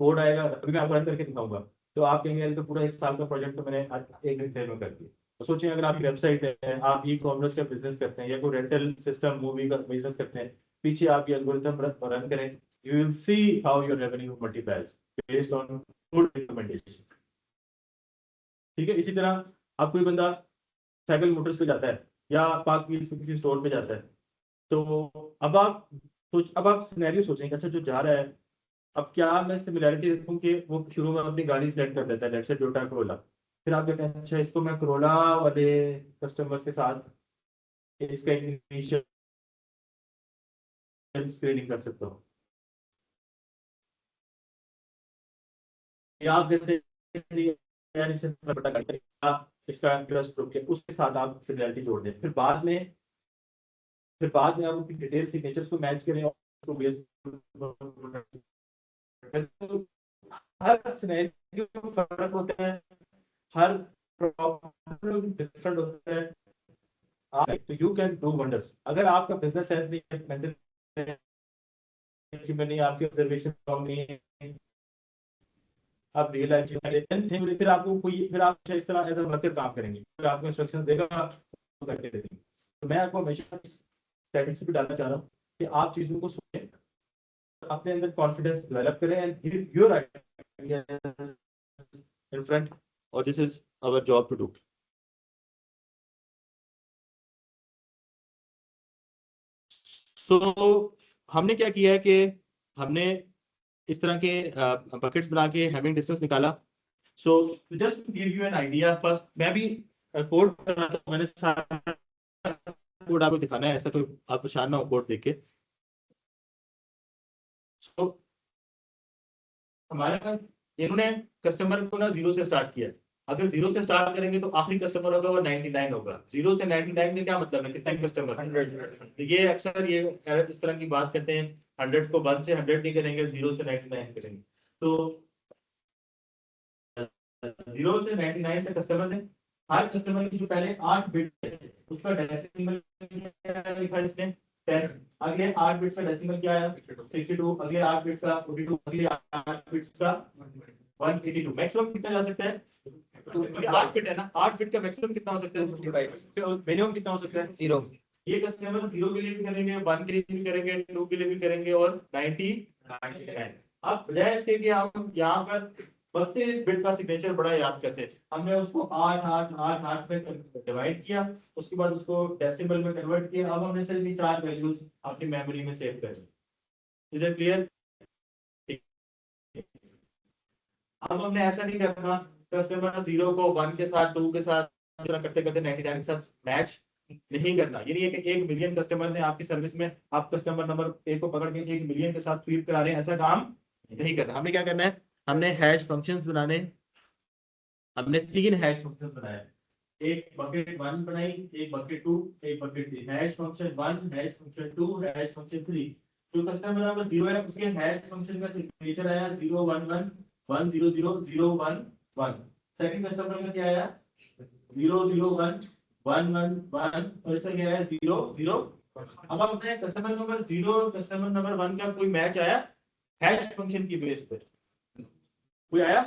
कोड आएगा, अभी मैं आपको रन करके दिखाऊंगा, तो आप कहेंगे तो पूरा 1 साल का प्रोजेक्ट तो मैंने 1 घंटे में कर दिया। तो सोचिए अगर आपकी वेबसाइट है, आप ई कॉमर्स का बिजनेस करते हैं या कोई रेंटल सिस्टम मूवी का बिजनेस करते हैं, पीछे आप ये एल्गोरिथम रन करें, you will see how your revenue multiplies based on good recommendation. ठीक है, इसी तरह अब कोई बंदा साइकिल मोटर्स पे जाता है या पार्क व्हील्स पे किसी स्टोर पे जाता है, तो अब आप सिनेरियो सोचेंगे, अच्छा जो जा रहा है, अब क्या मैं सिमिलैरिटी देखूं कि वो शुरू में अपनी गाड़ी सेलेक्ट कर लेता है, लेट्स से टोयोटा करोला, फिर आप कहते हैं अच्छा इसको मैं करोला वाले कस्टमर्स के साथ इसका इनिशियल स्क्रीनिंग कर सकता हूँ, या आप कहते हैं यार इससे बड़ा गाड़ी इसका इंटरेस्ट उसके साथ आप सिमिलैरिटी जोड़ दें, फिर बाद में आप उनकी डिटेल सिग्नेचर्स को मैच करें और उसको बेस हर सिनेरियो में फर्क होता है, हर प्रॉब्लम डिफरेंट होता है, तो यू कैन डू वंडर्स। अगर आपका बिजनेस सेंस नहीं है कि मैंने आपकी ऑब्जर्वेशन कम नहीं है, आप रियलाइज फिर आपको कोई फिर आप इस तरह एज अ वर्कर काम करेंगे, फिर आपको इंस्ट्रक्शन देगा तो करके देंगे। तो मैं आपको हमेशा स्ट्रेटेजी भी डालना चाह रहा हूँ कि आप चीजों को सोचें, अपने अंदर कॉन्फिडेंस डेवलप करें and give your idea in front, or this is our job to do. So हमने क्या किया है कि हमने इस तरह के बकेट्स बना के हैविंग डिस्टेंस निकाला। So just to give you an idea, first मैं भी कोड कर रहा था, मैंने सारा कोड आपको दिखाना है, ऐसा कोई आप परेशान ना हो कोड देख के। so, हमारे पास इन्होंने कस्टमर को ना 0 से स्टार्ट किया है, अगर 0 से स्टार्ट करेंगे तो आखिरी कस्टमर होगा वो 99 होगा। 0 से 99 में क्या मतलब है, कितने कस्टमर? 100। ये अक्सर ये इस तरह की बात करते हैं, 100 को 1 से 100 नहीं करेंगे, 0 से 99 करेंगे। तो 0 से 99 तक कस्टमर्स हैं, हर कस्टमर की जो पहले 8 बिट है उसका डेसिमल लिखा इसने 10, अगले 8 बिट्स का डेसिमल क्या है 62, अगले 8 बिट्स का 42, अगले 8 बिट्स का 182। मैक्सिमम कितना जा सकता है? 8 बिट है ना, 8 बिट का मैक्सिमम कितना हो सकता है? मिनिमम कितना हो सकता है? 0। ये कस्टमर 0 के लिए भी करेंगे, 1 के लिए भी करेंगे, 2 के लिए भी करेंगे और 99। अब बजाय इसके कि हम यहाँ पर 32 बिट का सिग्नेचर बड़ा याद करते हैं, हमने उसको 8 8 8 8 में डिवाइड किया, उसके बाद उसको डेसिमल में कन्वर्ट किया। अब हमने सिर्फ 4 वैल्यूज अपनी मेमोरी में सेव कर ली। Is it clear? अब हमने ऐसा नहीं करना, कस्टमर 0 को 1 के साथ 2 के साथ करते करते 99 के साथ मैच नहीं करना। ये नहीं है कि 1 मिलियन कस्टमर है आपकी सर्विस में, आप कस्टमर नंबर 1 को पकड़ के 1 मिलियन के साथ फीड करा रहे हैं, ऐसा काम नहीं करना। हमें क्या करना है, हमने हैश फंक्शंस बनाने, हमने 3 हैश फंक्शंस बनाए, एक बकेट 1 बनाई, एक बकेट 2, एक bucket 3। Hash function 1, hash function 2, hash function 3। जो कस्टमर नंबर 0 है उसके हैश फंक्शन का सिग्नेचर आया 0 1 1 1 0 0 0 1 1। सेकंड कस्टमर का क्या आया 0 0 1 1 1 1 और इसका क्या आया 0 0। अब अपने कस्टमर नंबर 0 और कस्टमर नंबर 1 का कोई मैच आया हैश फंक्शन की बेस पे, कोई आया?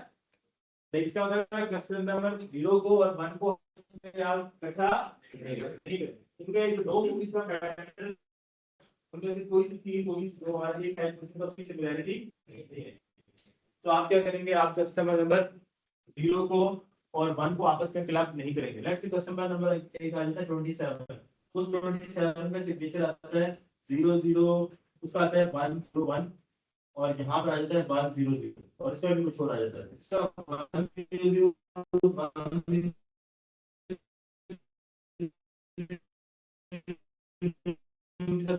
तो इसका मतलब है कस्टमर नंबर 0 को और 1 को आप इकट्ठा नहीं कर, इनके जो दो मूवीज का पैटर्न, उनमें से कोई सी 3 मूवीज दो और एक हैश फंक्शन का कोई सिमिलरिटी नहीं है। तो आप क्या करेंगे, आप कस्टमर नंबर 0 को और 1 को आपस में फिलअप नहीं करेंगे। लेट्स से कस्टमर नंबर एक आ जाता है 27, उस 27 में सिग्नेचर आता है 0 0, उसका आता है 1 0 1 और यहाँ पर आ जाता है 1 0 0 और इसका भी कुछ और आ जाता है, इसका 1 0 1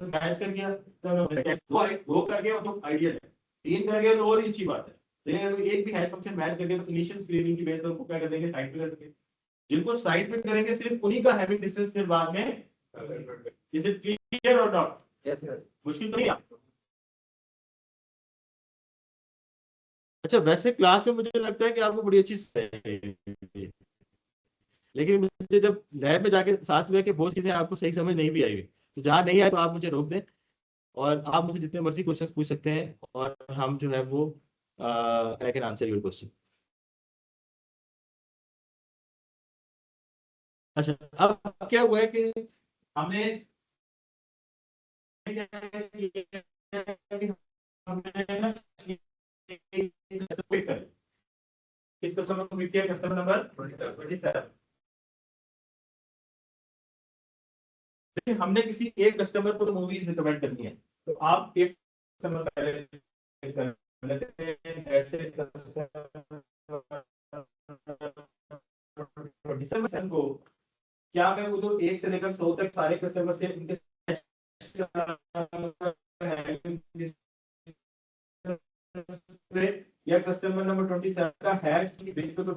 मैच कर गया वो कर गया तो आइडियल है, 3 कर गया तो और अच्छी बात है। लेकिन अगर एक भी हैश फंक्शन मैच कर गया तो इनिशियल स्क्रीनिंग की बेस पर उनको क्या कर देंगे, साइड पे कर देंगे। जिनको साइड पे करेंगे सिर्फ उन्हीं का हैविंग डिस्टेंस फिर बाद में। इज इट क्लियर और नॉट? मुश्किल तो नहीं आपको? अच्छा, वैसे क्लास में मुझे लगता है कि आपको बड़ी अच्छी, लेकिन मुझे जब लैब में जाके साथ में के बहुत चीजें आपको सही समझ नहीं भी आई, तो जहाँ नहीं आए तो आप मुझे रोक दें और आप मुझे जितने मर्जी क्वेश्चंस पूछ सकते हैं और हम जो है वो I can answer your question. अच्छा, अब क्या हुआ है कि हमने किस कस्टमर को मीट किया, कस्टमर नंबर 27। देखिए, हमने किसी एक कस्टमर को तो मूवीज रिकमेंड करनी है, तो आप एक कस्टमर पहले कर लेते हैं, ऐसे कस्टमर को क्या मैं वो जो 1 से लेकर 100 तक सारे कस्टमर से उनके या कस्टमर नंबर 27 का हैश की बेस पे तो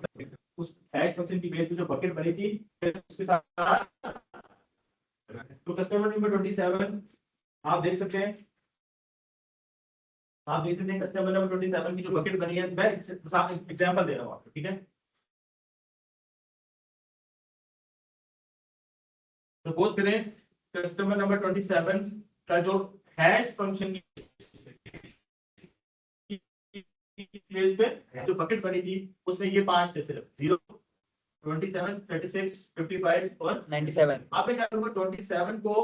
उस हैश फंक्शन की बेस पे जो बकेट बनी थी उसके साथ, तो कस्टमर नंबर 27 आप देख सकते हैं, कस्टमर नंबर 27 की जो बकेट बनी है, मैं एग्जांपल दे रहा हूं आपको, ठीक है। सपोज करें कस्टमर नंबर 27 का जो हैश फंक्शन पेज पे जो बकेट बनी थी उसमें ये 5 थे, सिर्फ 0, 27, 36, 55 और 97। आपने क्या करूंगा, 27 को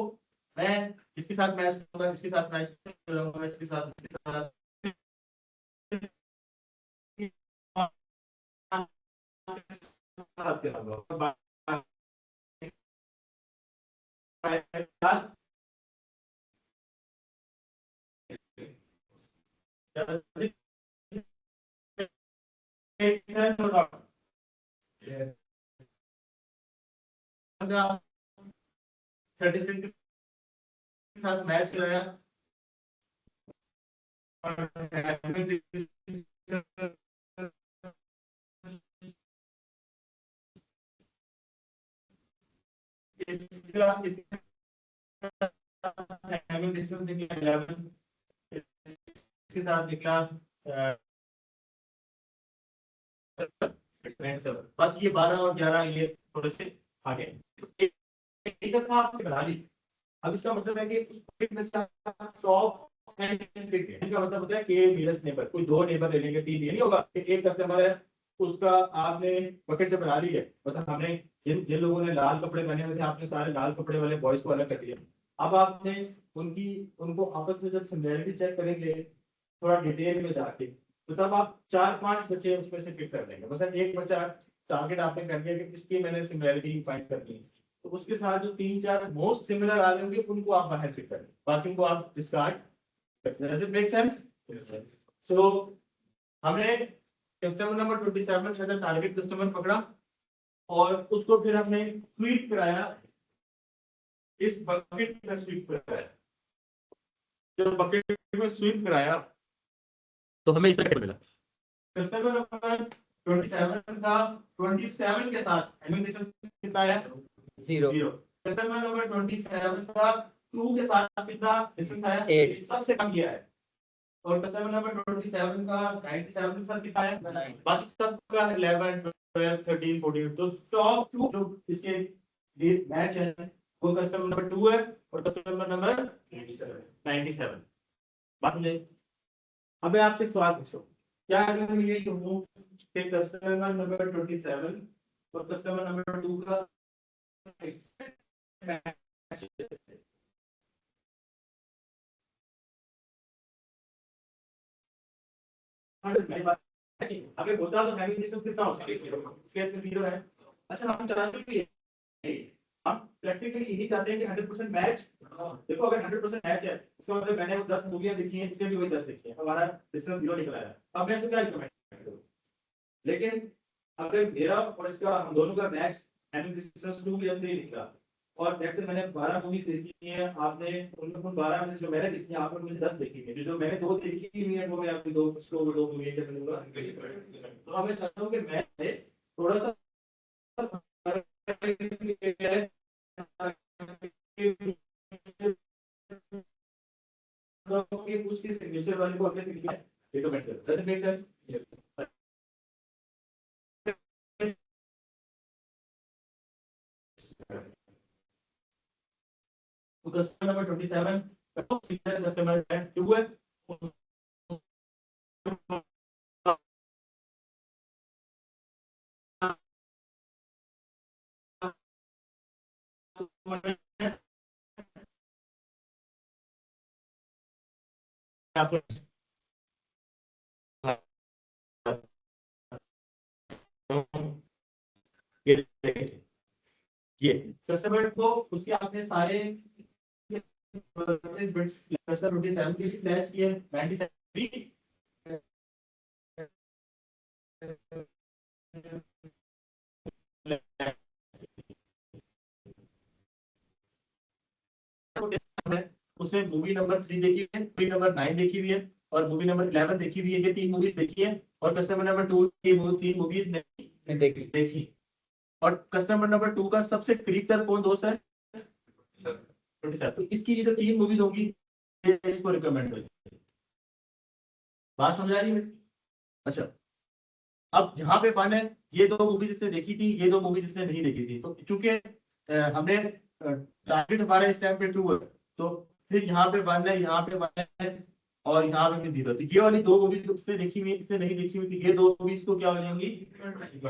मैं इसके साथ मैच करूंगा, इसके साथ मैच करूंगा, इसके साथ थर्टी सिक्स के साथ मैच कराया इसके साथ निकला बाकी ये 12 और 11 ये थोड़े से आगे एक आपने बना ली। अब इसका मतलब है कि उस फिटनेस का टॉप इसका मतलब होता है कि नियरेस्ट नेबर, कोई 2 नेबर ले लेंगे, 3 नहीं होगा कि एक कस्टमर है उसका आपने बकेट से बना ली है, मतलब हमने जिन जिन लोगों ने लाल कपड़े पहने हुए थे आपने सारे लाल कपड़े वाले बॉयज को अलग कर दिया। अब आपने उनकी उनको आपस में जब सिमिलरिटी चेक करेंगे थोड़ा डिटेल में जाके, तो तब आप 4-5 बच्चे उसमें से पिक कर लेंगे, मतलब एक बच्चा टारगेट आपने कर लिया कि इसकी मैंने सिमिलरिटी फाइंड करनी है, तो उसके साथ जो 3-4 मोस्ट सिमिलर आ रहे होंगे उनको आप बाहर पिक करें, बाकी को आप डिस्कार्ड करें। Does it make sense? So हमने कस्टमर नंबर 27 शायद टारगेट कस्टमर पकड़ा और उसको फिर हमने स्वीप कराया, इस बकेट में स्वीप कराया, जब बकेट में स्वीप कराया तो हमें इस तरह मिला, कस्टमर नंबर 27 का 27 के साथ एलिमिनेशन कितना है, 0। कस्टमर नंबर 27 का 2 के साथ कितना डिस्टेंस आया, 8, सबसे कम किया है। और कस्टमर नंबर 27 का 97 के साथ कितना है, बाकी सबका 11, 12, 13, 14, तो टॉप 2 जो इसके मैच है वो कस्टमर नंबर 2 है और कस्टमर नंबर 97। बात समझे? अब मैं आपसे एक सवाल पूछूं, क्या अगर मैं ये कहूं कि कस्टमर नंबर 27 और कस्टमर नंबर 2 का मैच, अगर होता तो हैविंग कितना होता है, इसके 0 है। अच्छा, हम चाहते हैं, हम प्रैक्टिकली यही चाहते हैं कि 100% मैच। देखो, अगर 100% मैच है इसका मतलब मैंने 10 मूवियां देखी हैं, इसने भी वही 10 देखी है, हमारा डिस्टेंस 0 निकला है, अब मैं इसको क्या रिकमेंड करूं। लेकिन अगर मेरा और इसका हम दोनों का मैच हैविंग डिस्टेंस 2 या 3 निकला और दैट्स इट, मैंने 12 मूवीज देखी है, आपने उन 12 में से जो मैंने देखी है आपने मुझे 10 देखी है, जो मैंने 2 देखी हुई है वो मैं आपको 2 उसको 2 मूवी के दूंगा। तो मैं चाहता हूं कि मैच है थोड़ा सा उसकी सिग्नेचर वाले को अपने रिकमेंड करो। Does it make sense? Customer number 27 customer 2 है, ये कस्टमर को उसके आपने सारे कस्टमर 27 की फ्लैश किए 97 उसने मूवी नंबर 3 देखी हुई है, मूवी नंबर 9 देखी हुई है और मूवी नंबर 11 देखी हुई है। ये 3 मूवीज देखी है और कस्टमर नंबर 2 ये 3 मूवीज नहीं देखी। और कस्टमर नंबर 2 का सबसे करीब तर कौन दोस्त है? 27। तो इसकी ये जो 3 मूवीज होंगी ये इसको रिकमेंड होगी। बात समझ आ रही है? अच्छा, अब यहाँ पे वन है, ये 2 मूवीज इसने देखी थी, ये 2 मूवीज इसने नहीं देखी थी। तो चूंकि हमने टारगेट हमारा इस टाइम पे 2 है, तो फिर यहाँ पे 1 है, यहाँ पे 1 है और यहाँ पे भी 0। तो ये वाली 2 मूवीज उसने देखी हुई, इसने नहीं देखी हुई, तो ये 2 मूवीज को क्या हो जाएंगी?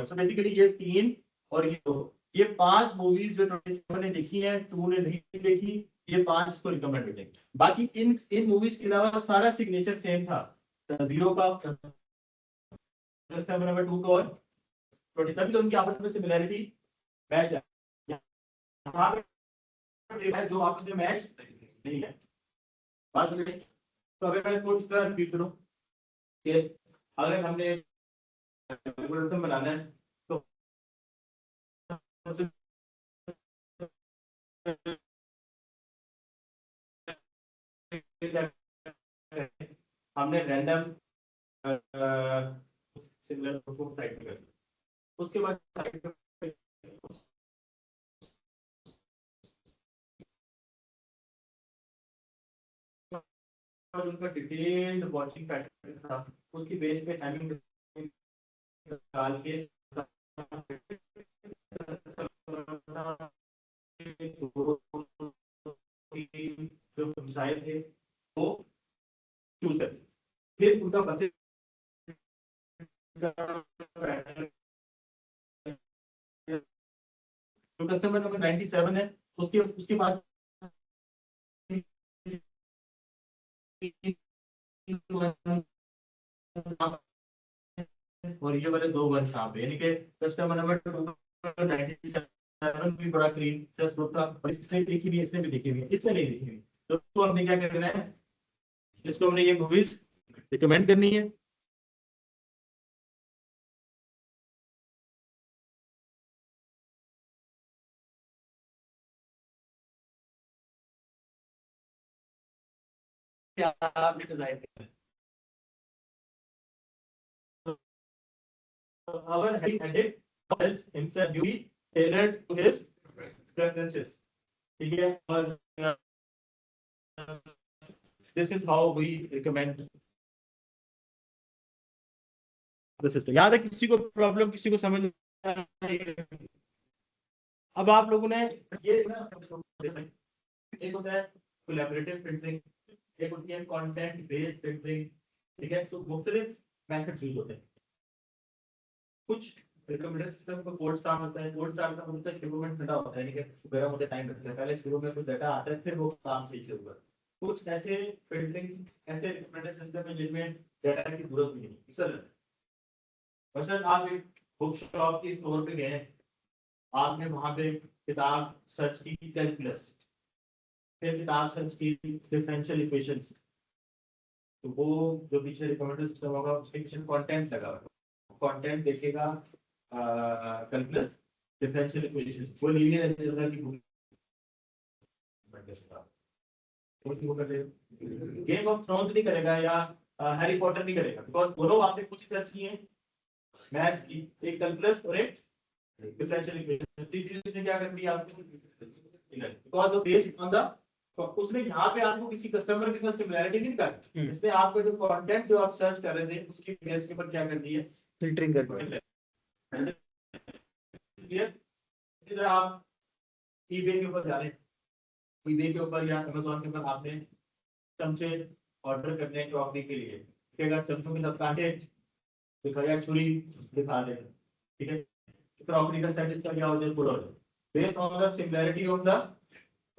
सो बेसिकली ये 3 और ये 2, ये 5 मूवीज जो 27 ने देखी है, 2 ने नहीं देखी, ये 5 इसको रिकमेंड करेंगे। बाकी इन मूवीज के अलावा सारा सिग्नेचर सेम था, 0 का कस्टमर नंबर 2 को और 20, तभी तो उनकी आपस में सिमिलरिटी मैच है। यहाँ पे जो आपस में मैच नहीं है। बात समझ गई? तो अगर मैं इसको इस तरह रिपीट करूं कि अगर हमने एल्गोरिथम बनाना है तो हमने रैंडम सिमिलर को टाइप कर, उसके बाद और उनका डिटेल्ड वॉचिंग पैटर्न था, उसकी बेस पे टाइमिंग डाल के जो मिसाइल थे वो चूज कर, फिर उनका बदले जो कस्टमर नंबर 97 है उसके उसके पास और ये वाले 2 वर्ष यहाँ पे, यानी कि कस्टमर नंबर 97 भी बड़ा करीब ट्रस्ट ग्रुप था और इसने देखी भी, इसने भी देखी हुई है, इसने नहीं देखी हुई। तो इसको हमने क्या करना है, इसको हमने ये मूवीज रिकमेंड करनी है। क्या आपने डिजाइन करना है? So our headed tells himself to be tailored to his preferences. ठीक है, और this is how we recommend the system. याद है किसी को प्रॉब्लम, किसी को समझ नहीं? अब आप लोगों ने ये ना, एक होता है कोलैबोरेटिव फिल्टरिंग, एक होती है कंटेंट बेस्ड फिल्टरिंग। ठीक है, तो मुख्तलिफ मेथड्स यूज होते हैं। कुछ रिकमेंडेड सिस्टम को कोल्ड स्टार्ट होता है, कोल्ड स्टार्ट का मतलब इक्विपमेंट ठंडा होता है, यानी कि गर्म होते टाइम लगता है, पहले शुरू में कुछ डाटा आता है फिर वो काम सही से होगा। कुछ ऐसे फिल्टरिंग ऐसे रिकमेंडेड सिस्टम है जिनमें डाटा की जरूरत नहीं है। सर मसलन आप एक बुक शॉप की स्टोर पे गए, आपने वहां पे किताब सर्च की कैलकुलस, फिर किताब सर्च की डिफरेंशियल इक्वेशंस, तो वो जो पीछे रिकमेंडेड सिस्टम होगा उसके पीछे कंटेंट लगा होगा, कंटेंट देखेगा कैलकुलस डिफरेंशियल इक्वेशंस, वो लीनियर अलजेब्रा की बुक गेम ऑफ थ्रोन्स नहीं करेगा या हैरी पॉटर नहीं करेगा, बिकॉज दोनों आपने कुछ सर्च किए हैं मैथ्स की, एक कैलकुलस और एक डिफरेंशियल इक्वेशन, तीसरी उसने क्या कर दिया आपको बिकॉज बेस्ड ऑन द, तो उसने यहाँ पे आपको किसी कस्टमर के साथ सिमिलरिटी नहीं कर, इसने आपको जो कंटेंट जो आप सर्च कर रहे थे उसकी बेस के ऊपर क्या कर दी है, फिल्टरिंग कर दी है। इसी तरह आप ईबे के ऊपर जा रहे हैं, ईबे के ऊपर या अमेज़न के ऊपर आपने चमचे ऑर्डर करने हैं क्रॉकरी के लिए, ठीक है, चमचों के साथ कांटे दिखा या छुरी दिखा देगा, ठीक है, क्रॉकरी का सेट इसका क्या हो जाए, पूरा हो जाए। Based on the similarity of the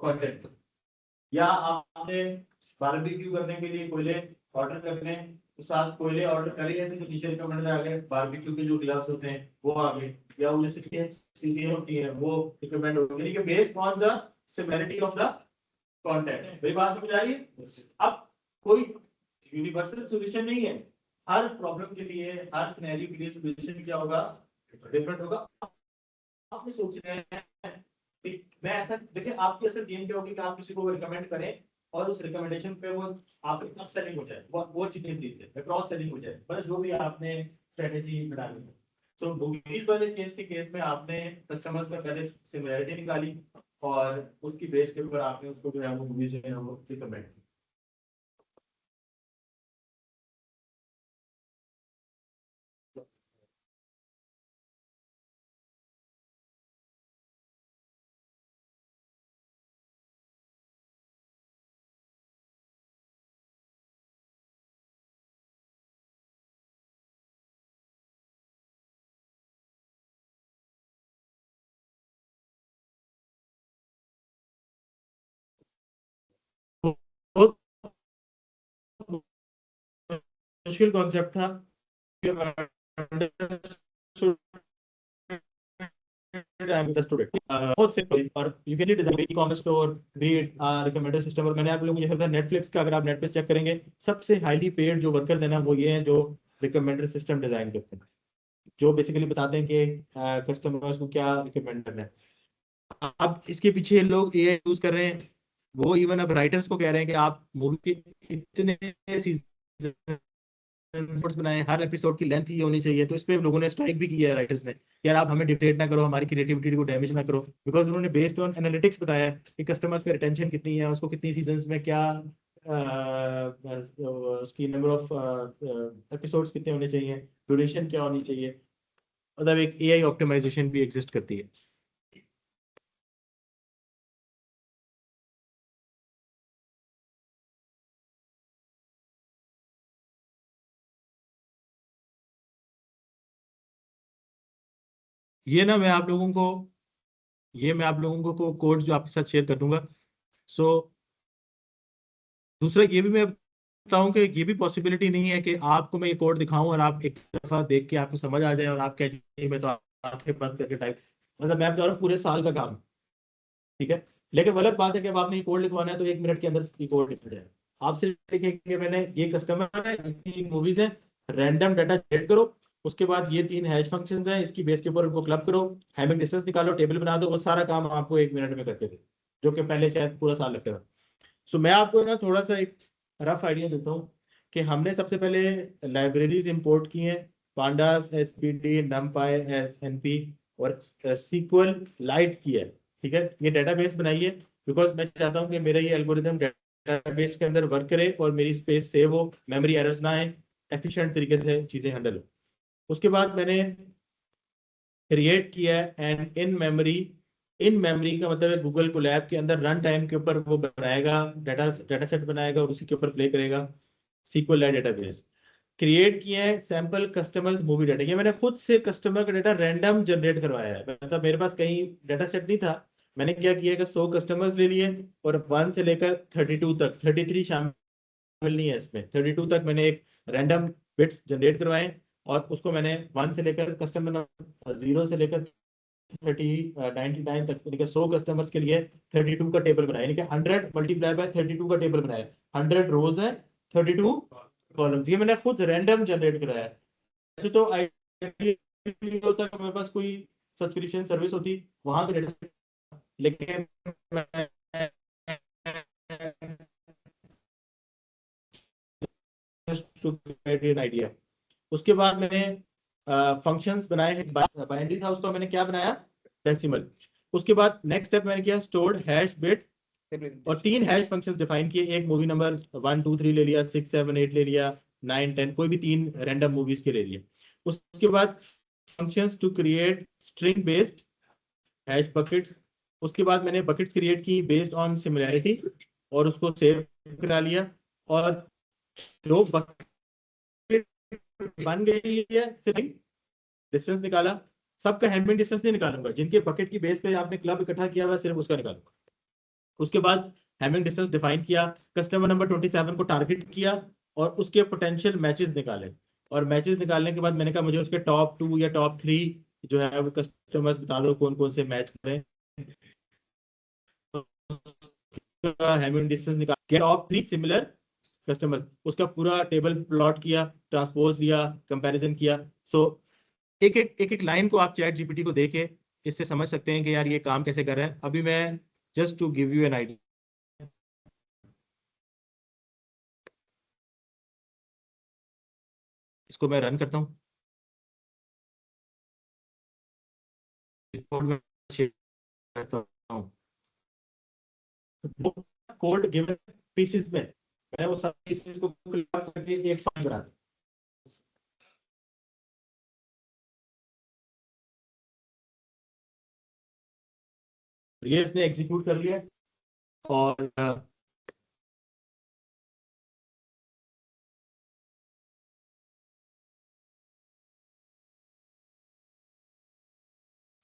content. या आपने बारबेक्यू करने के लिए कोयले ऑर्डर करने, तो साथ कोयले ऑर्डर कर ही थे तो नीचे रिकमेंड आ गए, बारबेक्यू के जो ग्लव्स होते हैं वो आ गए, या वो जैसे सीधे होती है वो रिकमेंड हो गई, based on the similarity of the content. मेरी बात समझ आ रही है? अब कोई यूनिवर्सल सॉल्यूशन नहीं है, हर प्रॉब्लम के लिए, हर सिनेरियो के लिए सॉल्यूशन क्या होगा, डिफरेंट होगा। आपने सोच रहे हैं मैं ऐसा देखिए, आपकी असल गेम क्या होगी कि आप किसी को रिकमेंड करें और उस रिकमेंडेशन पे वो आपकी अप सेलिंग हो जाए, वो चीजें खरीदते हैं, क्रॉस सेलिंग हो जाए, बस जो भी आपने स्ट्रेटेजी बनानी है। तो मूवीज वाले केस में आपने कस्टमर्स का पहले सिमिलरिटी निकाली और उसकी बेस के ऊपर आपने उसको जो है वो मूवीज जो है वो रिकमेंड की। बहुत मुश्किल कॉन्सेप्ट था, बहुत सिंपल, और you can design e-commerce store, be it recommender system. और मैंने आप लोगों को ये बताया, नेटफ्लिक्स का अगर आप नेट पे चेक करेंगे, सबसे हाईली पेड जो वर्कर्स है ना वो ये हैं जो रिकमेंडर सिस्टम डिजाइन करते हैं, जो बेसिकली बताते हैं कि कस्टमर्स को क्या रिकमेंड करना है। अब इसके पीछे लोग एआई यूज कर रहे हैं, वो इवन अब राइटर्स को कह रहे हैं कि आप मूवी के इतने सीजन एपिसोड्स बनाए, हर एपिसोड की लेंथ ही होनी चाहिए। तो इस पे लोगों ने स्ट्राइक भी किया है राइटर्स ने, यार आप हमें डिक्टेट ना करो, हमारी क्रिएटिविटी को डैमेज ना करो, बिकॉज उन्होंने बेस्ड ऑन एनालिटिक्स बताया है कि कस्टमर की रिटेंशन कितनी है, उसको कितनी सीजन्स में क्या उसकी नंबर ऑफ एपिसोड्स कितने होने चाहिए, ड्यूरेशन क्या होनी चाहिए, मतलब एक एआई ऑप्टिमाइजेशन भी एग्जिस्ट करती है। ये ना मैं आप लोगों को ये मैं आप लोगों को कोड जो आपके साथ शेयर कर दूंगा। सो दूसरा ये भी मैं बताऊं कि ये भी पॉसिबिलिटी नहीं है कि आपको मैं ये कोड दिखाऊं और आप एक दफा देख के आपको समझ आ जाए और आप कह मैं तो आंखें बंद करके टाइप, मतलब मैं बता रहा हूँ पूरे साल का काम, ठीक है। लेकिन गलत बात है कि अब आपने ये कोड लिखवाना है तो 1 मिनट के अंदर ये कोड लिख जाए। आप सिर्फ लिखेंगे मैंने ये कस्टमर है, इतनी मूवीज है, रैंडम डाटा जनरेट करो, उसके बाद ये 3 हैश फंक्शंस हैं, इसकी बेस के ऊपर उनको क्लब करो, हैमिंग डिस्टेंस निकालो, टेबल बना दो, वो सारा काम आपको 1 मिनट में करके दे, जो कि पहले शायद पूरा साल लगता था। सो मैं आपको ना थोड़ा सा एक रफ आइडिया देता हूँ कि हमने सबसे पहले लाइब्रेरीज इंपोर्ट की हैं, पांडास, एसपीडी, नमपाई, एसएनपी और सीक्वल लाइट की है, ठीक है। ये डेटाबेस बनाइए, बिकॉज मैं चाहता हूँ कि मेरा ये एल्गोरिदम डेटाबेस के अंदर वर्क करे और मेरी स्पेस सेव हो, मेमोरी एरर्स ना आए, एफिशिएंट तरीके से चीजें हैंडल हो। उसके बाद मैंने क्रिएट किया है एंड इन मेमोरी का मतलब है गूगल कोलैब के अंदर रन टाइम के ऊपर वो बनाएगा, डाटा सेट बनाएगा और उसी के ऊपर प्ले करेगा सीक्वल डेटाबेस। क्रिएट किए हैं सैंपल कस्टमर्स मूवी डाटा, ये मैंने खुद से कस्टमर का डाटा रैंडम जनरेट करवाया है, मतलब मेरे पास कहीं डाटा सेट नहीं था। मैंने क्या किया कि 100 कस्टमर्स ले लिए और 1 से लेकर 32 तक, 33 शामिल नहीं है इसमें, 32 तक मैंने एक रैंडम बिट्स जनरेट करवाए, और उसको मैंने 1 से लेकर कस्टमर 0 से लेकर 99 तक, यानी कि 100 कस्टमर्स के लिए 32 का टेबल बनाया, यानी कि 100 × 32 का टेबल बनाया, 100 रोज है, 32 कॉलम्स, ये मैंने खुद रैंडम जनरेट कराया है। वैसे तो आइडिया होता है मेरे पास कोई सब्सक्रिप्शन सर्विस होती वहां पे डेटा, लेकिन मैं आइडिया। उसके बाद मैंने फंक्शंस बनाए हैं, बाइनरी था उसको मैंने क्या बनाया, डेसिमल। उसके बाद नेक्स्ट स्टेप मैंने किया स्टोर्ड हैश बिट, और 3 हैश फंक्शंस डिफाइन किए, एक मूवी नंबर 1 2 3 ले लिया, 6 7 8 ले लिया, 9 10 कोई भी 3 रैंडम मूवीज के ले लिए। उसके बाद functions to create string based hash buckets. उसके बाद मैंने बकेट्स क्रिएट की बेस्ड ऑन सिमिलैरिटी और उसको सेव करा लिया, और जो बकेट बन गई है डिस्टेंस निकाला, सबका हैमिंग डिस्टेंस नहीं निकालूंगा, जिनके बकेट की बेस पे आपने क्लब इकट्ठा किया हुआ सिर्फ उसका निकालूंगा। उसके बाद हैमिंग डिस्टेंस डिफाइन किया, कस्टमर नंबर 27 को टारगेट किया और उसके पोटेंशियल मैचेस निकाले। और मैचेस निकालने के बाद मैंने कहा मुझे उसके टॉप 2 या टॉप 3 जो है वो कस्टमर्स बता दो कौन कौन से मैच करें। हैमिंग डिस्टेंस निकाल टॉप 3 सिमिलर कस्टमर, उसका पूरा टेबल प्लॉट किया, ट्रांसपोज लिया, कंपैरिजन किया। सो एक लाइन को आप चैट जीपीटी को देके इससे समझ सकते हैं कि यार ये काम कैसे कर रहा है। अभी मैं just to give you an idea, इसको मैं रन करता हूँ, कोड में शेयर करता हूँ। वो कोड गिवन पीसेस में मैं वो सब पीसेस को करके एक फाइल बना दी। ये इसने एग्जीक्यूट कर लिया और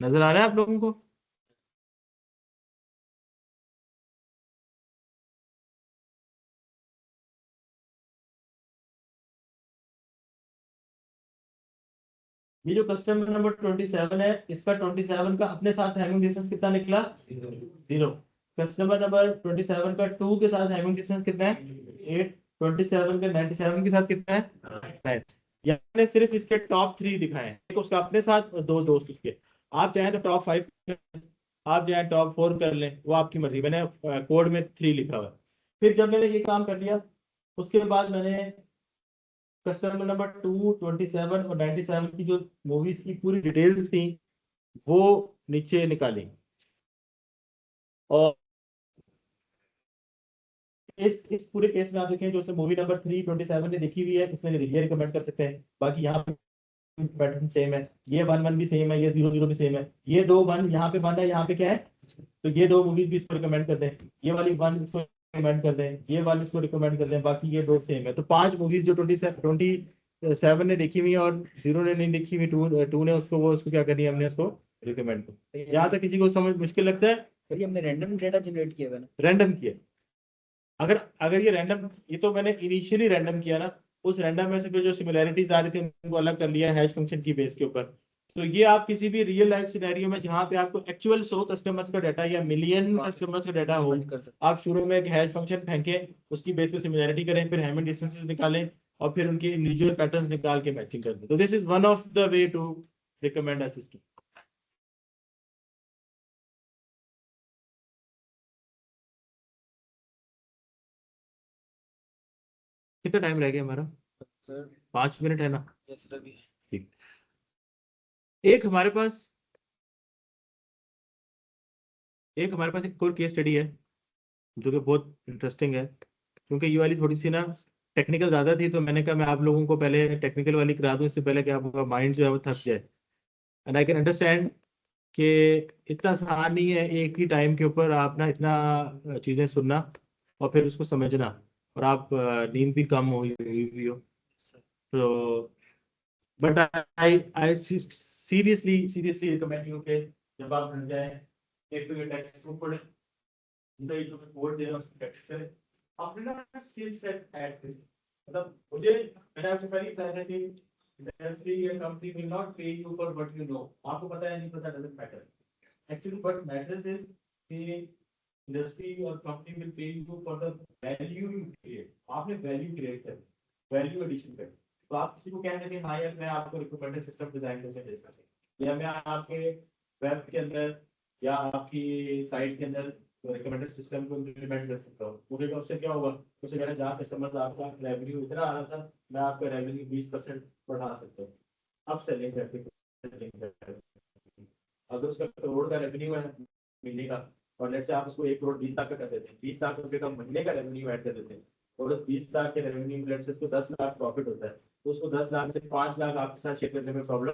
नजर आ रहा है आप लोगों को? ये जो कस्टमर नंबर 27 है, इसका 27 का अपने साथ हैमिंग डिस्टेंस कितना निकला? 0। कस्टमर नंबर 27 का 2 के साथ हैमिंग डिस्टेंस कितना है? 8। 27 का 97 के साथ कितना है? 9। मैंने सिर्फ इसके टॉप 3 दिखाए हैं, एक उसका अपने साथ और 2 दोस्त उसके। आप चाहें तो टॉप 5, आप चाहें टॉप 4 कर लें, वो आपकी मर्जी। मैंने कोड में 3 लिखा हुआ है। फिर जब मैंने ये काम कर लिया, उसके बाद मैंने कस्टमर नंबर 2, 27 और 97 की जो मूवीज की पूरी डिटेल्स थी वो नीचे निकाली। और इस पूरे केस में आप देखें, जो उसने मूवी नंबर 327 ने देखी हुई है, इसमें ये रिकमेंड कर सकते हैं। बाकी यहाँ पे पैटर्न सेम है, ये 1 1 भी सेम है, ये 0 0 भी सेम है, ये 2 1 यहाँ पे 1 है, यहाँ पे क्या है, तो ये 2 मूवीज भी इसको रिकमेंड कर दें। ये वाली 1 इसको रिकमेंड कर दें, ये वाली इसको रिकमेंड कर दें, बाकी ये 2 सेम है। तो 5 मूवीज जो 27 ने देखी हुई है और 0 ने नहीं देखी हुई, 2 ने उसको, वो उसको क्या करनी है, हमने उसको रिकमेंड कर। यहाँ तक किसी को समझ मुश्किल लगता है? ये हमने रैंडम डेटा जनरेट किया है ना? रैंडम किया। अगर अगर ये रैंडम, ये तो मैंने इनिशियली रैंडम किया ना, उस रैंडम में से फिर जो सिमिलैरिटीज आ रही थी उनको अलग कर लिया हैश फंक्शन की बेस के ऊपर। तो ये आप किसी भी रियल लाइफ सिनेरियो में जहां पे आपको एक्चुअल 100 कस्टमर्स का डाटा या मिलियन कस्टमर्स का डाटा हो, आप शुरू में एक हैश फंक्शन फेंकें, उसकी बेस पे सिमिलैरिटी करें, फिर हैमिंग डिस्टेंसेस निकालें और फिर उनके इंडिविजुअल पैटर्न्स निकाल के मैचिंग कर दें। तो this is one of the way to recommend a system. कितना टाइम रह गया हमारा? सर 5 मिनट है ना? यस रवि। ठीक। एक हमारे पास एक और केस स्टडी है जो कि बहुत इंटरेस्टिंग है, क्योंकि ये वाली थोड़ी सी ना टेक्निकल ज्यादा थी, तो मैंने कहा मैं आप लोगों को पहले टेक्निकल वाली करा दूं, इससे पहले कि आपका माइंड जो है वो थक जाए। एंड आई कैन अंडरस्टैंड कि इतना आसान नहीं है एक ही टाइम के ऊपर आप ना इतना चीजें सुनना और फिर उसको समझना, और आप नींद भी कम हुई हुई हो। तो but I I seriously seriously recommend you के जब आप बन जाए, एक तो ये टेक्स्ट बुक पढ़े, इनका ये जो कोड दे रहा हूँ उसको प्रैक्टिस करें, अपने ना स्किल सेट ऐड करें। मतलब मुझे, मैंने आपसे पहले ही बताया था कि इंडस्ट्री या कंपनी विल नॉट पे you for what you know. आपको पता है नहीं पता, doesn't matter. Actually what matters is कि इंडस्ट्री और company will pay you for the value you create. आपने वैल्यू क्रिएट कर, वैल्यू एडिशन कर। तो आप किसी को कह सकें हाँ यार मैं आपको रिकमेंडेड सिस्टम डिजाइन करके दे सकता हूँ, या मैं आपके वेब के अंदर या आपकी साइट के अंदर रिकमेंडेड सिस्टम को इम्प्लीमेंट कर सकता हूँ। मुझे तो उससे क्या होगा, उससे मेरा जहाँ कस्टमर आपका रेवेन्यू इतना आ रहा था, मैं आपका रेवेन्यू 20% बढ़ा सकता हूँ। अब सेलिंग करके अगर उसका करोड़ का रेवेन्यू है महीने का, और लेट से आप उसको 1 करोड़ 20 लाख का कर देते हैं, 20 लाख रुपए का महीने का रेवेन्यू ऐड कर देते हैं, और 20 लाख के रेवेन्यू लेट से उसको 10 लाख प्रॉफिट होता है, तो उसको 10 लाख से 5 लाख आपके साथ शेयर करने में प्रॉब्लम।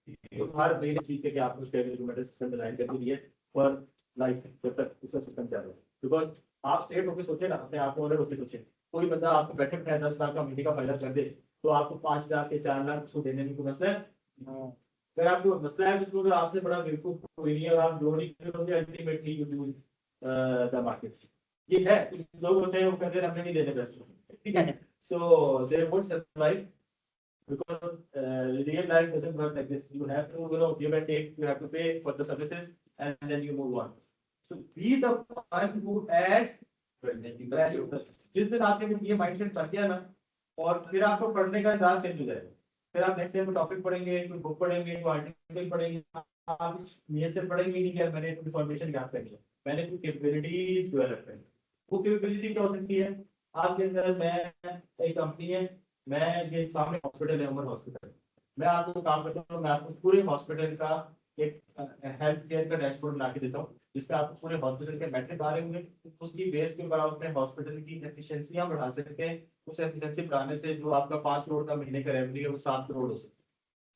तो हर महीने चीज के कि आपको उसका सिस्टम डिजाइन करके दिए फॉर लाइफ, जब तक उसका सिस्टम चल रहा है। बिकॉज आप सेट होकर सोचे ना, अपने आप को ऑनर होकर सोचे, कोई बंदा आपको बैठे बैठे 10 लाख का महीने का फायदा कर दे, तो आपको 5 लाख के 4 लाख उसको देने में कोई मसला है? अगर आपको मसला है उसको, अगर आपसे बड़ा बेवकूफ कोई नहीं है और आप जो नहीं करोगे ultimately you lose the market. ये है, कुछ लोग होते हैं वो कहते हैं हमने नहीं लेने पैसे, ठीक है, so they won't survive because real life doesn't work like this. You have to, give and take. You have to pay for the services, and then you move on. So be the one who add value. जिस दिन आपके ये mindset बन गया ना, और फिर आपको पढ़ने का अंदाज चेंज हो जाएगा। फिर आप नेक्स्ट टाइम टॉपिक पढ़ेंगे, कोई बुक पढ़ेंगे, कोई आर्टिकल पढ़ेंगे, आप इस नियत से पढ़ेंगे नहीं कि यार मैंने इन्फॉर्मेशन ज्ञात कर लिया, मैंने कुछ कैपेबिलिटीज डेवलप कर ली। वो कैपेबिलिटी क्या हो सकती है? आपके अंदर, मैं एक कंपनी है, मैं ये सामने हॉस्पिटल है, उमर हॉस्पिटल, मैं आपको काम करता हूँ, मैं आपको पूरे हॉस्पिटल का एक हेल्थ केयर का डैशबोर्ड बना के देता हूँ, जिसपे आपको पूरे हॉस्पिटल के मैट्रिक आ रहे होंगे। उसकी बेस के ऊपर आप अपने हॉस्पिटल की एफिशिएंसियां बढ़ा सकते हैं। उस एफिशिएंसी बढ़ाने से जो आपका 5 करोड़ का महीने का रेवेन्यू है वो 7 करोड़ हो सकता है,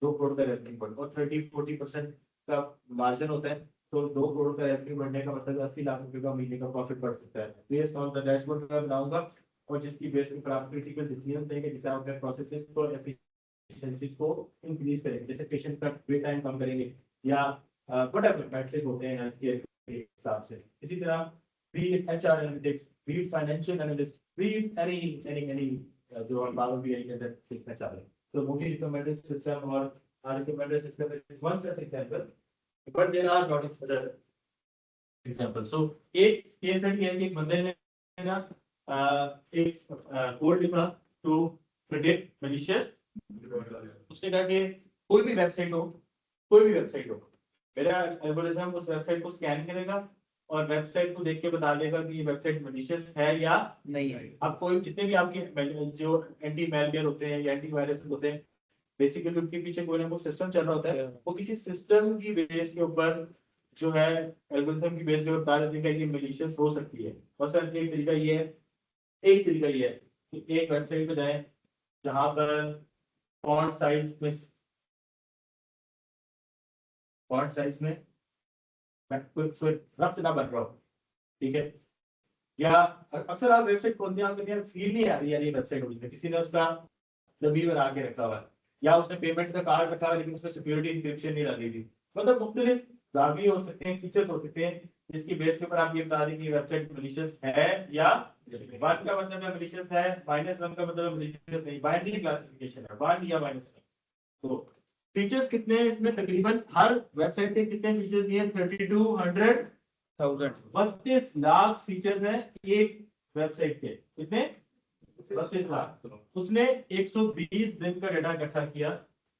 2 करोड़ का रेवेन्यू बढ़, और 30-40% का मार्जिन होता है, तो 2 करोड़ का रेवेन्यू बढ़ने का मतलब 80 लाख रुपए का महीने का प्रॉफिट बढ़ सकता है। बेस्ड ऑन द डैशबोर्ड मैं बनाऊंगा, और जिसकी बेस के ऊपर आप क्रिटिकल डिसीजन देंगे, जिससे आप अपने प्रोसेसेस को, एफिशिएंसी को इंक्रीज करेंगे, जैसे पेशेंट का वेट टाइम कम करेंगे, या व्हाटएवर मैट्रिक होते हैं हेल्थ केयर के हिसाब से। इसी तरह be it HR analytics, be it financial analyst, be it any जो हम पावर BI के अंदर सीखना चाह रहे हैं। तो मूवी रिकमेंडेड सिस्टम और recommended system is one such example, but there are lot of other example. So एक केस स्टडी है कि एक बंदे ने ना एक कोड लिखा टू प्रेडिक्ट मैलिशियस। उसने कहा कि कोई भी वेबसाइट हो, मेरा एल्गोरिथम उस वेबसाइट को स्कैन करेगा और वेबसाइट को देख के बता देगा कि ये वेबसाइट मैलिशियस है या नहीं है। अब कोई जितने भी आपके जो एंटी मैलवेयर होते हैं या एंटी वायरस होते हैं, बेसिकली उनके पीछे कोई ना कोई सिस्टम चल रहा होता है, वो किसी सिस्टम की बेस के ऊपर जो है एल्गोरिथम की बेस के ऊपर बता देते हैं कि ये मैलिशियस हो सकती है। और सर एक तरीका ये है कि एक वेबसाइट पे जाएं जहां पर फॉन्ट साइज में कोई रफ्त ना बन रहा हो, ठीक है, या अक्सर आप वेबसाइट खोलते हैं, आपको फील नहीं आ रही है ये वेबसाइट होगी, किसी ने उसका जमीन बना के रखा हुआ है, या उसने पेमेंट का कार्ड रखा हुआ है लेकिन उसमें सिक्योरिटी इंक्रिप्शन नहीं डाली थी। मतलब मुख्तलिफ दावे हो सकते हैं, फीचर्स हो सकते हैं, जिसकी बेस के ऊपर आप ये बता दें कि वेबसाइट मैलिशियस है या 1 का मतलब है मैलिशियस है, -1 का मतलब मैलिशियस नहीं, बाइनरी क्लासिफिकेशन है 1 या -1। तो फीचर्स कितने हैं इसमें? तकरीबन हर वेबसाइट के कितने फीचर्स दिए? 32,000 32 लाख फीचर्स हैं एक वेबसाइट के। कितने? 32 लाख। उसने 120 दिन का डेटा इकट्ठा किया,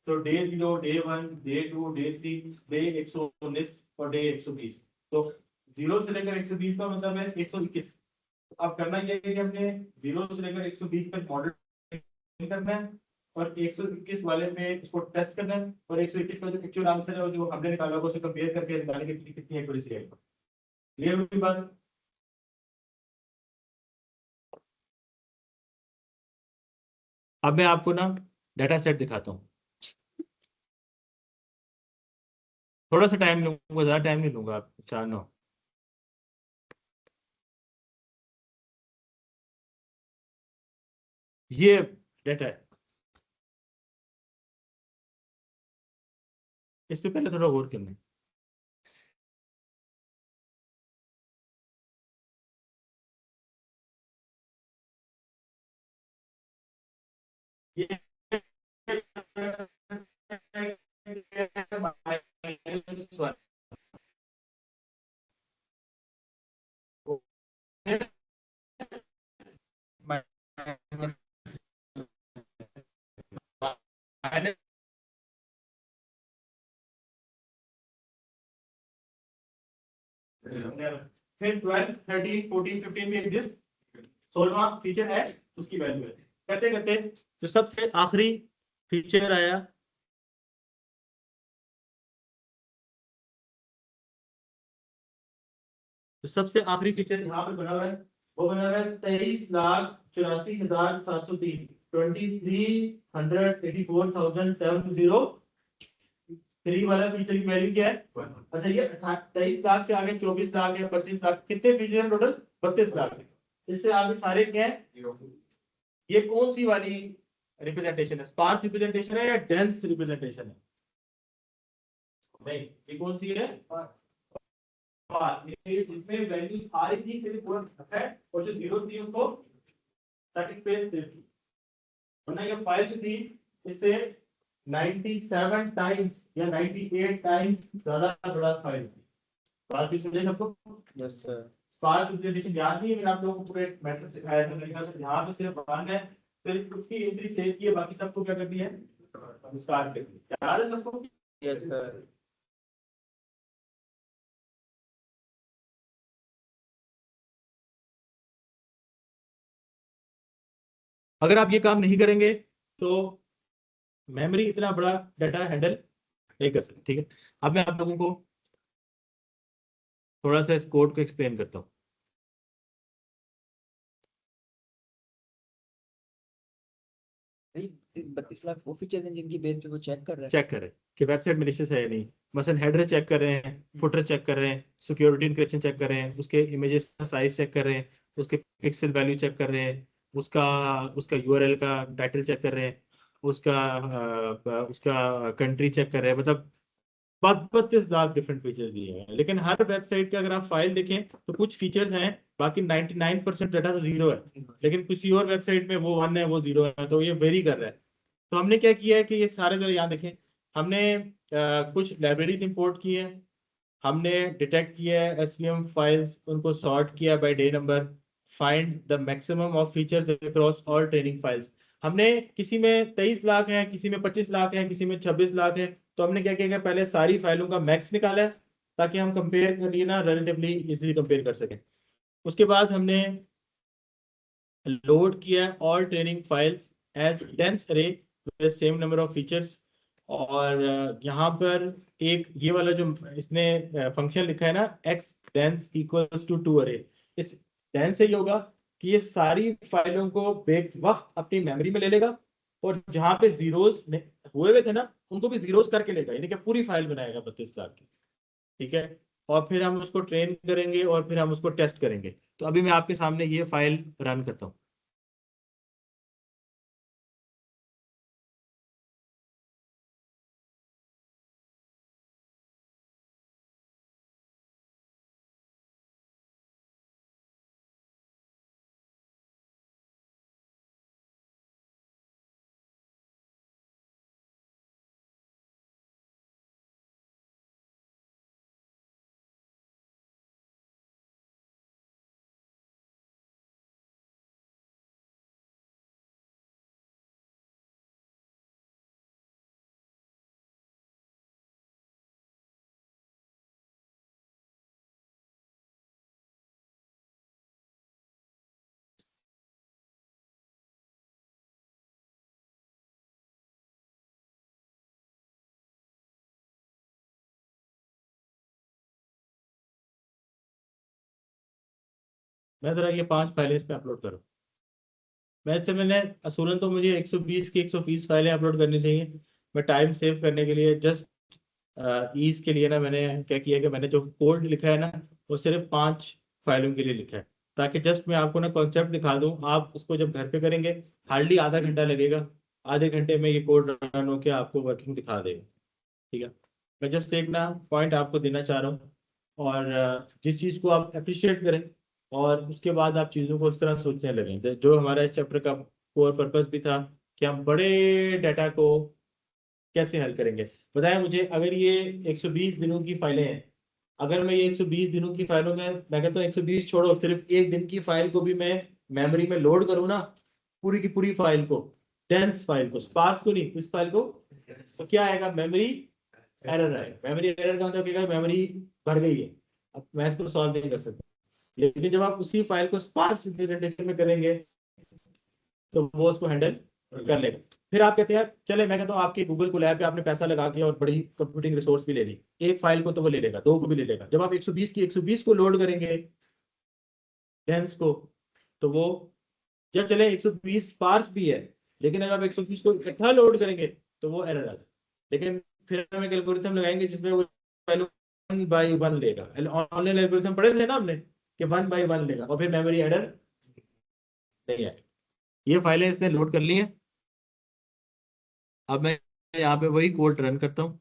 तो day 0, day 1, day 2, day 3, day 119 और डे 120। तो 0 से लेकर 120 का मतलब है 121। अब करना यह है कि हमने 0 से लेकर 120 तक मॉडल करना है, और 121 वाले पे इसको टेस्ट करना है, और 121 का जो एक्चुअल आंसर है जो हमने निकाला उसे कंपेयर करके निकालने की कितनी एक्यूरेसी है। क्लियर हुई बात? अब मैं आपको ना डाटा सेट दिखाता हूँ, थोड़ा सा टाइम लूंगा, ज्यादा टाइम नहीं लूंगा, आप जानना। ये डाटा है, इस पे पहले थोड़ा गौर करना है। ये फिर 12, 13, 14, 15 में एग्जिस्ट, 16वां फीचर है, उसकी वैल्यू है। करते करते जो सबसे आखिरी फीचर आया, तो सबसे आखिरी फीचर यहाँ पर बना हुआ है, वो बना हुआ है 23,84,703, 23,84,703 वाला फीचर की वैल्यू क्या है? अच्छा, ये 23 लाख से आगे 24 लाख या 25 लाख, कितने फीचर हैं टोटल? 32 लाख। इससे आगे सारे क्या है? ये कौन सी वाली रिप्रेजेंटेशन है? स्पार्स रिप्रेजेंटेशन है या डेंस रिप्रेजेंटेशन है? नहीं, ये कौन सी है? 5। जिसमें वैल्यूज आ रही थी सिर्फ पूरा है, और जो जीरो थी उसको स्टैटिक स्पेस दे दी। वरना ये फाइल जो थी इससे 97 टाइम्स या 98 टाइम्स ज्यादा बड़ा फाइल थी। बात भी समझे सबको? Yes sir. स्पार्स रिप्रेजेंटेशन याद नहीं है? मैंने आप लोगों को पूरे मैट्रिक्स दिखाया था, मैंने कहा यहाँ पे सिर्फ वन है, सिर्फ उसकी एंट्री सेव की है, बाकी सबको क्या कर दिया है? डिस्कार्ड कर दिया। याद है सबको? Yes sir. अगर आप ये काम नहीं करेंगे तो मेमोरी इतना बड़ा डाटा हैंडल नहीं कर सकती। ठीक है, अब मैं आप लोगों को थोड़ा सा इस कोड को एक्सप्लेन करता हूँ। 32 लाख वो फीचर हैं जिनकी बेस पे वो चेक कर रहा है। चेक करें कि वेबसाइट मैलिशियस है या नहीं। मसलन हेडर चेक कर रहे हैं, फुटर चेक कर रहे हैं, सिक्योरिटी इनक्रिप्शन चेक कर रहे हैं, उसके इमेजेस का साइज चेक कर रहे हैं, उसके पिक्सल वैल्यू चेक कर रहे हैं, उसका उसका यूआरएल का टाइटल चेक कर रहे हैं, उसका कंट्री चेक कर रहे हैं। मतलब 32 लाख डिफरेंट फीचर्स दिए हैं। लेकिन हर वेबसाइट के अगर आप फाइल देखें तो कुछ फीचर्स हैं, बाकी 99% डाटा तो जीरो है। लेकिन किसी और वेबसाइट में वो 1 है, वो 0 है, तो ये वेरी कर रहा है। तो हमने क्या किया है कि ये सारे जरा याद रखें। हमने कुछ लाइब्रेरीज इंपोर्ट की हैं, हमने डिटेक्ट किया है एसवीएम फाइल्स, उनको सॉर्ट किया by day number, find the maximum of features across all training files. हमने किसी में 23 लाख है, किसी में 25 लाख है, किसी में 26 लाख है, तो हमने क्या किया कि पहले सारी फाइलों का मैक्स निकाला है ताकि हम कंपेयर करिए ना, रिलेटिवली इजीली कंपेयर कर सकें। उसके बाद हमने लोड किया all training files as dense array with same number of features. और यहाँ पर एक ये वाला जो इसने फंक्शन लिखा है ना, एक्स डेंस इक्वल्स टू 2 अरे, इस डेंस से ये होगा कि ये सारी फाइलों को बेक वक्त अपनी मेमोरी में ले लेगा, और जहां पे जीरोस हुए हुए थे ना उनको भी जीरोस करके लेगा, यानी कि पूरी फाइल बनाएगा 32 लाख की। ठीक है, और फिर हम उसको ट्रेन करेंगे और फिर हम उसको टेस्ट करेंगे। तो अभी मैं आपके सामने ये फाइल रन करता हूँ। मैं जरा ये 5 फाइलें इस पे अपलोड करूँ। वैसे मैंने असूलन तो मुझे 120 की 120 फाइलें अपलोड करनी चाहिए। मैं टाइम सेव करने के लिए जस्ट ईज के लिए ना मैंने क्या किया कि मैंने जो कोड लिखा है ना वो सिर्फ 5 फाइलों के लिए लिखा है, ताकि जस्ट मैं आपको ना कॉन्सेप्ट दिखा दूं। आप उसको जब घर पे करेंगे हार्डली आधा घंटा लगेगा, आधे घंटे में ये कोड रन होकर आपको वर्किंग दिखा देगा। ठीक है, मैं जस्ट एक ना पॉइंट आपको देना चाह रहा हूँ, और जिस चीज़ को आप अप्रिशिएट करें और उसके बाद आप चीज़ों को उस तरह सोचने लगें। जो हमारा इस चैप्टर का कोर पर्पस भी था कि हम बड़े डाटा को कैसे हल करेंगे। बताएं मुझे, अगर ये 120 दिनों की फाइलें हैं, अगर मैं ये 120 दिनों की फाइलों में, मैं कहता हूँ 120 छोड़ो, सिर्फ एक दिन की फाइल को भी मैं मेमोरी में लोड करूँ ना, पूरी की पूरी फाइल को, डेंस फाइल को, स्पार्स को नहीं, इस फाइल को, तो क्या आएगा? मेमोरी एरर आएगा। मेमोरी एरर का मतलब क्या? मेमोरी भर गई है, अब मैं इसको सॉल्व नहीं कर सकता। लेकिन जब आप उसी फाइल को स्पार्स रिप्रेजेंटेशन में करेंगे तो वो उसको हैंडल कर लेगा। फिर आप कहते हैं चले, मैं कहता हूँ आपके गूगल को लैब पे आपने पैसा लगा के और बड़ी कंप्यूटिंग रिसोर्स भी ले ली, एक फाइल को तो वो ले लेगा, दो को भी ले लेगा। जब आप 120 की 120 को लोड करेंगे डेंस को, तो वो, या चले 120 पार्स भी है, लेकिन अगर आप 120 को इकट्ठा लोड करेंगे तो वो एरर आ जाए। लेकिन फिर हम एक एल्गोरिथम लगाएंगे जिसमें वो 1 बाई 1 लेगा। ऑनलाइन एल्गोरिथम पढ़े थे ना हमने कि 1 बाई 1 लेगा, और फिर मेमोरी एरर नहीं है। ये फाइलें इसने लोड कर ली हैं। अब मैं यहाँ पे वही कोड रन करता हूँ।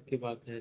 की बात है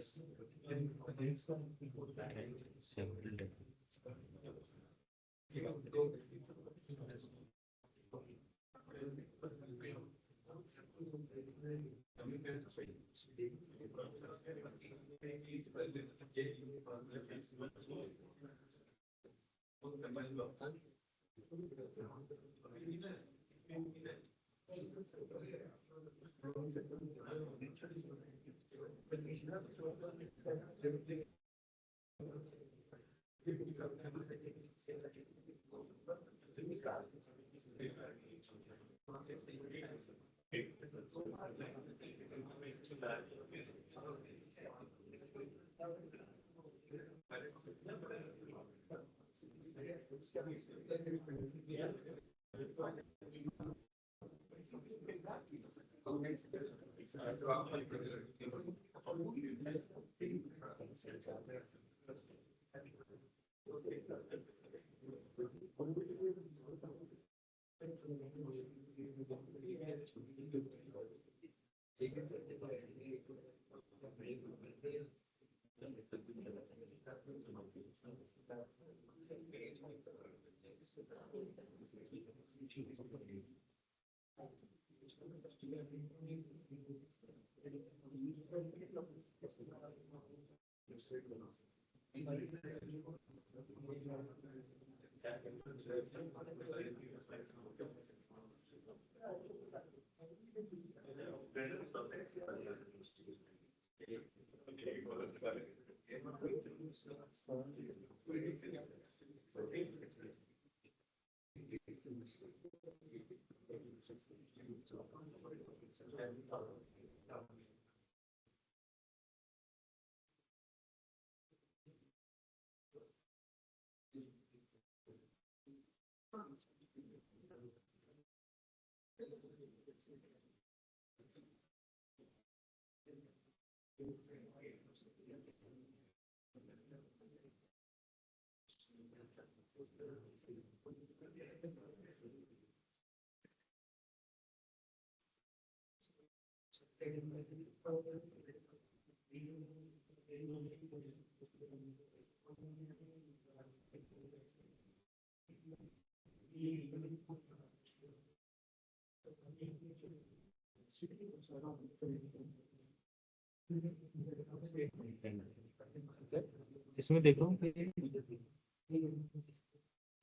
इसमें देखो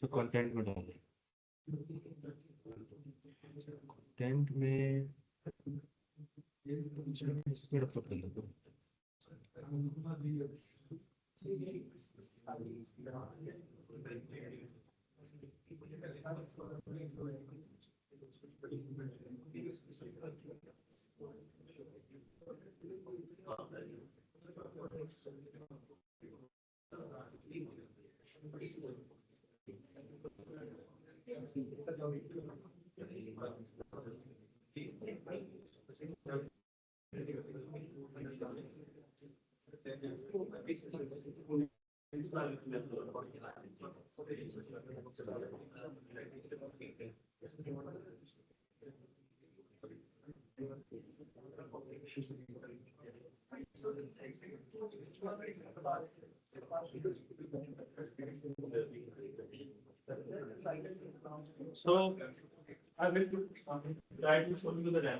जो कंटेंट में डाले कंटेंट में स्पीड अप कर लो So I will try to show you the RAM.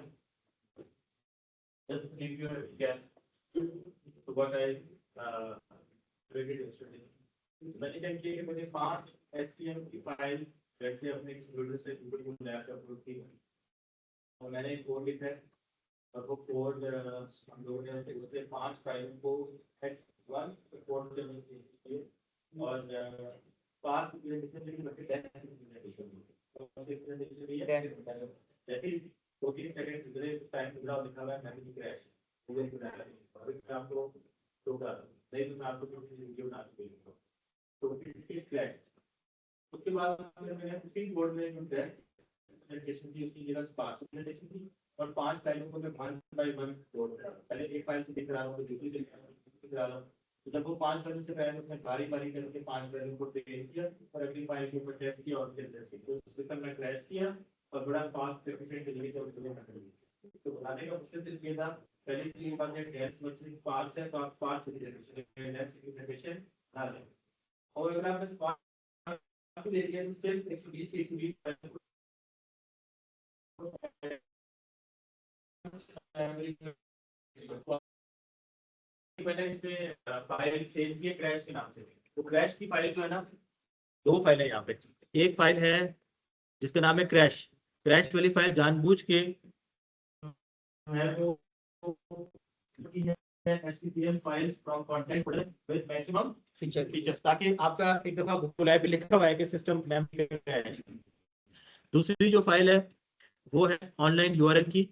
Just give you a recap. So what I created yesterday. मैंने क्या किया कि मैंने 5 STM की फाइल जैसे अपने कंप्यूटर से कंप्यूटर में अपलोड की और मैंने एक कोड लिखा है और वो कोड हम लोगों ने उससे 5 फाइल को X1 कोड करने के लिए और पास जैसे 2-3 सेकंड गुजरे टाइम पूरा लिखा हुआ है मैसेज क्रैश मुझे अभी मैं आपको होगा नहीं तो मैं आपको वीडियो बना के भेजूंगा तो फिर क्रैश उसके बाद मैंने उसी बोर्ड में जो प्रेजेंटेशन थी उसकी जगह स्पार्क प्रेजेंटेशन थी और 5 फाइलों को मैं 1 बाय 1 लोड कर रहा हूं पहले एक फाइल से दिख रहा हूं तो दूसरी से दिख रहा हूं तो जब वो 5 फाइलों से पहले उसने बारी बारी करके 5 फाइलों को टेस्ट किया और अगली फाइल के ऊपर टेस्ट किया और फिर तो सिस्टम में क्रैश किया और बड़ा फास्ट एफिशिएंट तरीके से उसको कर दिया तो बनाने का मकसद सिर्फ ये था पहले की बात है गैस वर्सेस पार्ट्स है तो आप पार्ट्स रिप्रेजेंटेशन ना लें और अगर आप स्पार्क ले लिया तो स्टिल 120 से 120 मैंने इसमें फाइल सेव की क्रैश के नाम से तो क्रैश की फाइल जो है ना 2 फाइल है यहाँ पे एक फाइल है जिसका नाम है क्रैश क्रैश वाली फाइल जानबूझ के है वो SCPM files from content folder with maximum features ताकि आपका एक दफा कोलैब पे लिखा हुआ है कि सिस्टम मेमोरी क्रैश दूसरी जो फाइल है वो है ऑनलाइन यूआरएल की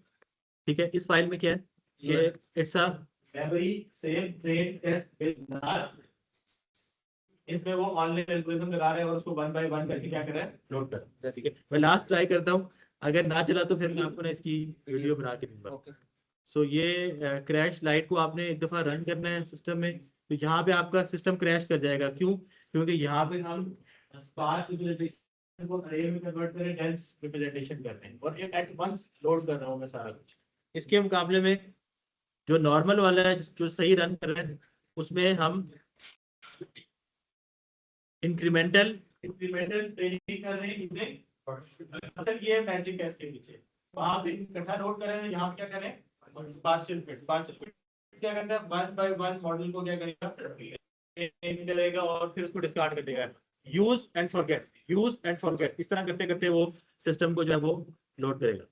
ठीक है इस फाइल में क्या है कि it's a memory save train test इसमें वो ऑनलाइन एल्गोरिथम लगा रहे हैं और उसको 1 बाय 1 करके क्या कर रहा है लोड कर रहा है ठीक है मैं लास्ट ट्राई करता हूँ अगर ना चला तो फिर मैं आपको ना इसकी वीडियो बना के दूंगा सो ये क्रैश लाइट को आपने एक दफा रन करना है सिस्टम में तो यहाँ पे आपका सिस्टम क्रैश कर जाएगा क्यों क्योंकि यहाँ पे हम स्पार्स रिप्रेजेंटेशन को अरे में कन्वर्ट करें डेंस रिप्रेजेंटेशन कर रहे हैं और एट वंस लोड कर रहा हूँ मैं सारा कुछ इसके मुकाबले में जो नॉर्मल वाला है जो सही रन कर रहे हैं उसमें हम इंक्रीमेंटल ट्रेनिंग कर रहे हैं असल ये मैजिक है इसके पीछे वहां पे इकट्ठा नोट कर रहे हैं यहाँ क्या करें पार्शियल फिट क्या करता है 1 बाय 1 मॉडल को क्या करेगा ट्रेन करेगा और फिर उसको डिस्कार्ड कर देगा यूज एंड फॉरगेट इस तरह करते करते वो सिस्टम को जो है वो लोड करेगा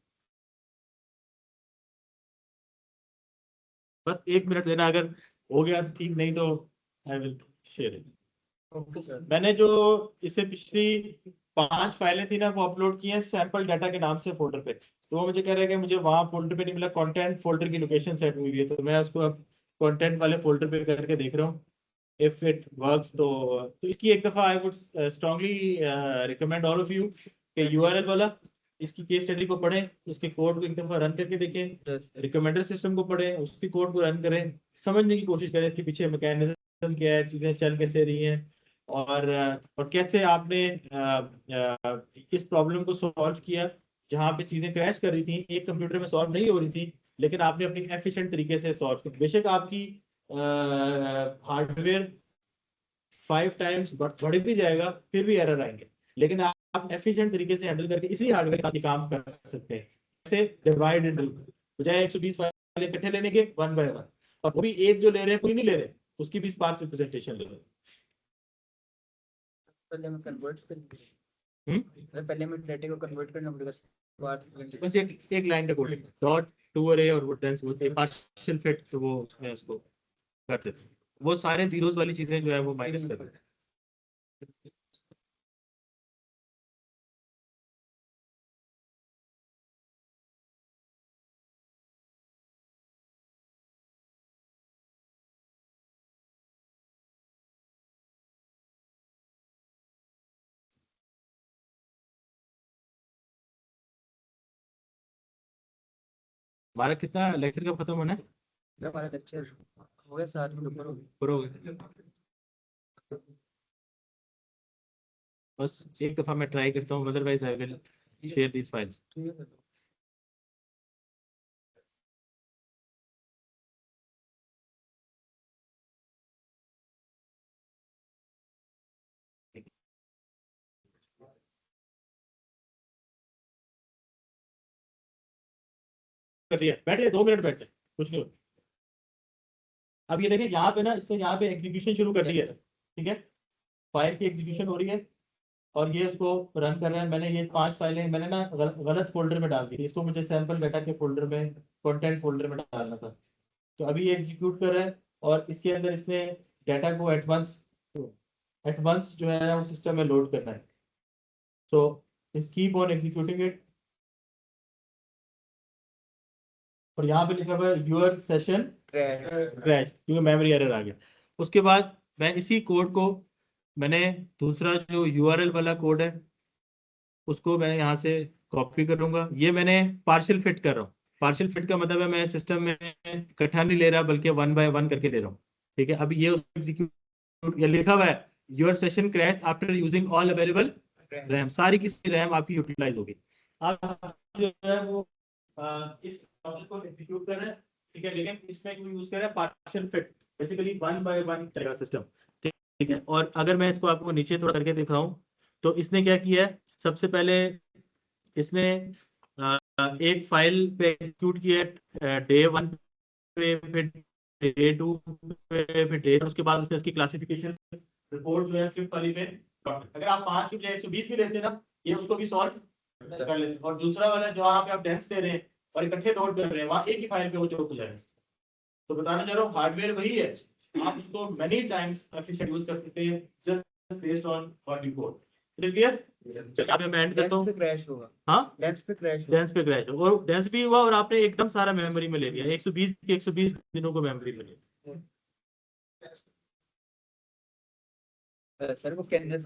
बस 1 मिनट देना अगर हो गया तो ठीक नहीं तो आई विल शेयर इट मैंने जो इससे पिछली 5 फाइलें थी ना वो अपलोड की हैं सैंपल डाटा के नाम से फोल्डर पे तो वो मुझे कह रहा है कि मुझे वहां फोल्डर पे नहीं मिला कंटेंट फोल्डर की लोकेशन सेट हुई है तो मैं उसको अब कंटेंट वाले फोल्डर पे करके देख रहा हूँ इफ इट वर्क्स तो इसकी एक दफा I would strongly recommend all of you कि यूआरएल वाला इसकी केस स्टडी को पढ़ें इसके कोड को एक दफा रन करके देखें रिकमेंडर सिस्टम को पढ़ें उसकी कोड को रन करें समझने की कोशिश करें इसके पीछे मैकेनिज्म क्या है चीजें चल कैसे रही हैं और कैसे आपने इस प्रॉब्लम को सॉल्व किया जहां पे चीजें क्रैश कर रही थी एक कंप्यूटर में सॉल्व नहीं हो रही थी लेकिन आपने अपनी एफिशिएंट तरीके से सॉल्व किया बेशक आपकी हार्डवेयर 5 टाइम्स बढ़ भी जाएगा फिर भी एरर आएंगे लेकिन आप एफिशिएंट तरीके से हैंडल करके इसी हार्डवेयर के साथ ये काम कर सकते हैं जैसे डिवाइड एंड रूल बजाय 120 फाइल इकट्ठे लेने के 1 बाय 1 और वो भी एक जो ले रहे हैं पूरी नहीं ले रहे उसकी भी स्पार्स रिप्रेजेंटेशन ले रहे हैं पहले मैं कन्वर्ट पहले मैं डाटा को कन्वर्ट करना पड़ेगा बस एक लाइन का कोड डॉट टू अरे और वो टेंस वो पार्शियल फिट तो वो उसमें उसको कर देते हैं वो सारे जीरोस वाली चीजें जो है वो माइनस कर देते हैं हमारा कितना लेक्चर कब खत्म होना है हमारा लेक्चर हो गया 7 मिनट ऊपर पूरा हो गया बस एक दफा मैं ट्राई करता हूँ otherwise I will share these files कर दिया बैठे 2 मिनट बैठे कुछ नहीं अब ये देखें यहाँ पे ना इससे यहाँ पे एग्जीक्यूशन शुरू कर दी है ठीक है फाइल की एग्जीक्यूशन हो रही है और ये इसको रन कर रहे हैं मैंने ये 5 फाइलें मैंने ना गलत फोल्डर में डाल दी इसको मुझे सैंपल डाटा के फोल्डर में कंटेंट फोल्डर में डालना था तो अभी ये एग्जीक्यूट कर रहा है और इसके अंदर इसने डाटा को एट वंस जो है वो सिस्टम में लोड करना है। सो इस कीप ऑन एग्जीक्यूटिंग इट, और यहाँ पे लिखा हुआ है योर सेशन क्रैश क्योंकि मेमोरी एरर आ गया। उसके बाद मैं इसी कोड को मैंने दूसरा जो यूआरएल वाला कोड है उसको मैं यहाँ से कॉपी करूंगा। ये मैंने पार्शियल फिट कर रहा हूँ। पार्शियल फिट का मतलब है मैं सिस्टम में इकट्ठा नहीं ले रहा बल्कि 1 बाय 1 करके ले रहा हूँ। ठीक है, अभी ये एग्जीक्यूट, ये लिखा हुआ है your session crash after using all available RAM, सारी की रैम आपकी यूटिलाइज होगी। आप जो है वो इस ऑप्शन को एग्जीक्यूट कर रहे हैं, ठीक है, लेकिन इसमें यूज कर रहे हैं पार्शियल फिट, बेसिकली 1 बाय 1 चलेगा सिस्टम। ठीक है, और अगर मैं इसको आपको नीचे थोड़ा करके दिखाऊं तो इसने क्या किया है, सबसे पहले इसने एक फाइल पे एग्जीक्यूट किया डे 1 पे, फिर डे 2 पे, फिर डे, उसके बाद उसने उसकी क्लासिफिकेशन रिपोर्ट जो है शिफ्ट वाली पे, अगर आप 5 की बजाय 120 भी लेते ना ये उसको भी सॉल्व कर लेते। और दूसरा वाला जो आप डेंस दे रहे हैं और इकट्ठे नोट कर रहे हैं वहां एक ही फाइल पे वो चौक हो जाएगा। तो बताना चाह रहा हूँ हार्डवेयर वही है, आप उसको मेनी टाइम्स एफिशिएंट यूज कर सकते हैं just based on what you code. Is it clear? चलिए अब मैं एंड करता हूँ। क्रैश होगा, हाँ डेंस पे क्रैश डेंस पे क्रैश और डेंस भी हुआ और आपने एकदम सारा मेमोरी में ले लिया, 120 के 120 दिनों को मेमोरी में लिया। सर वो कैनवस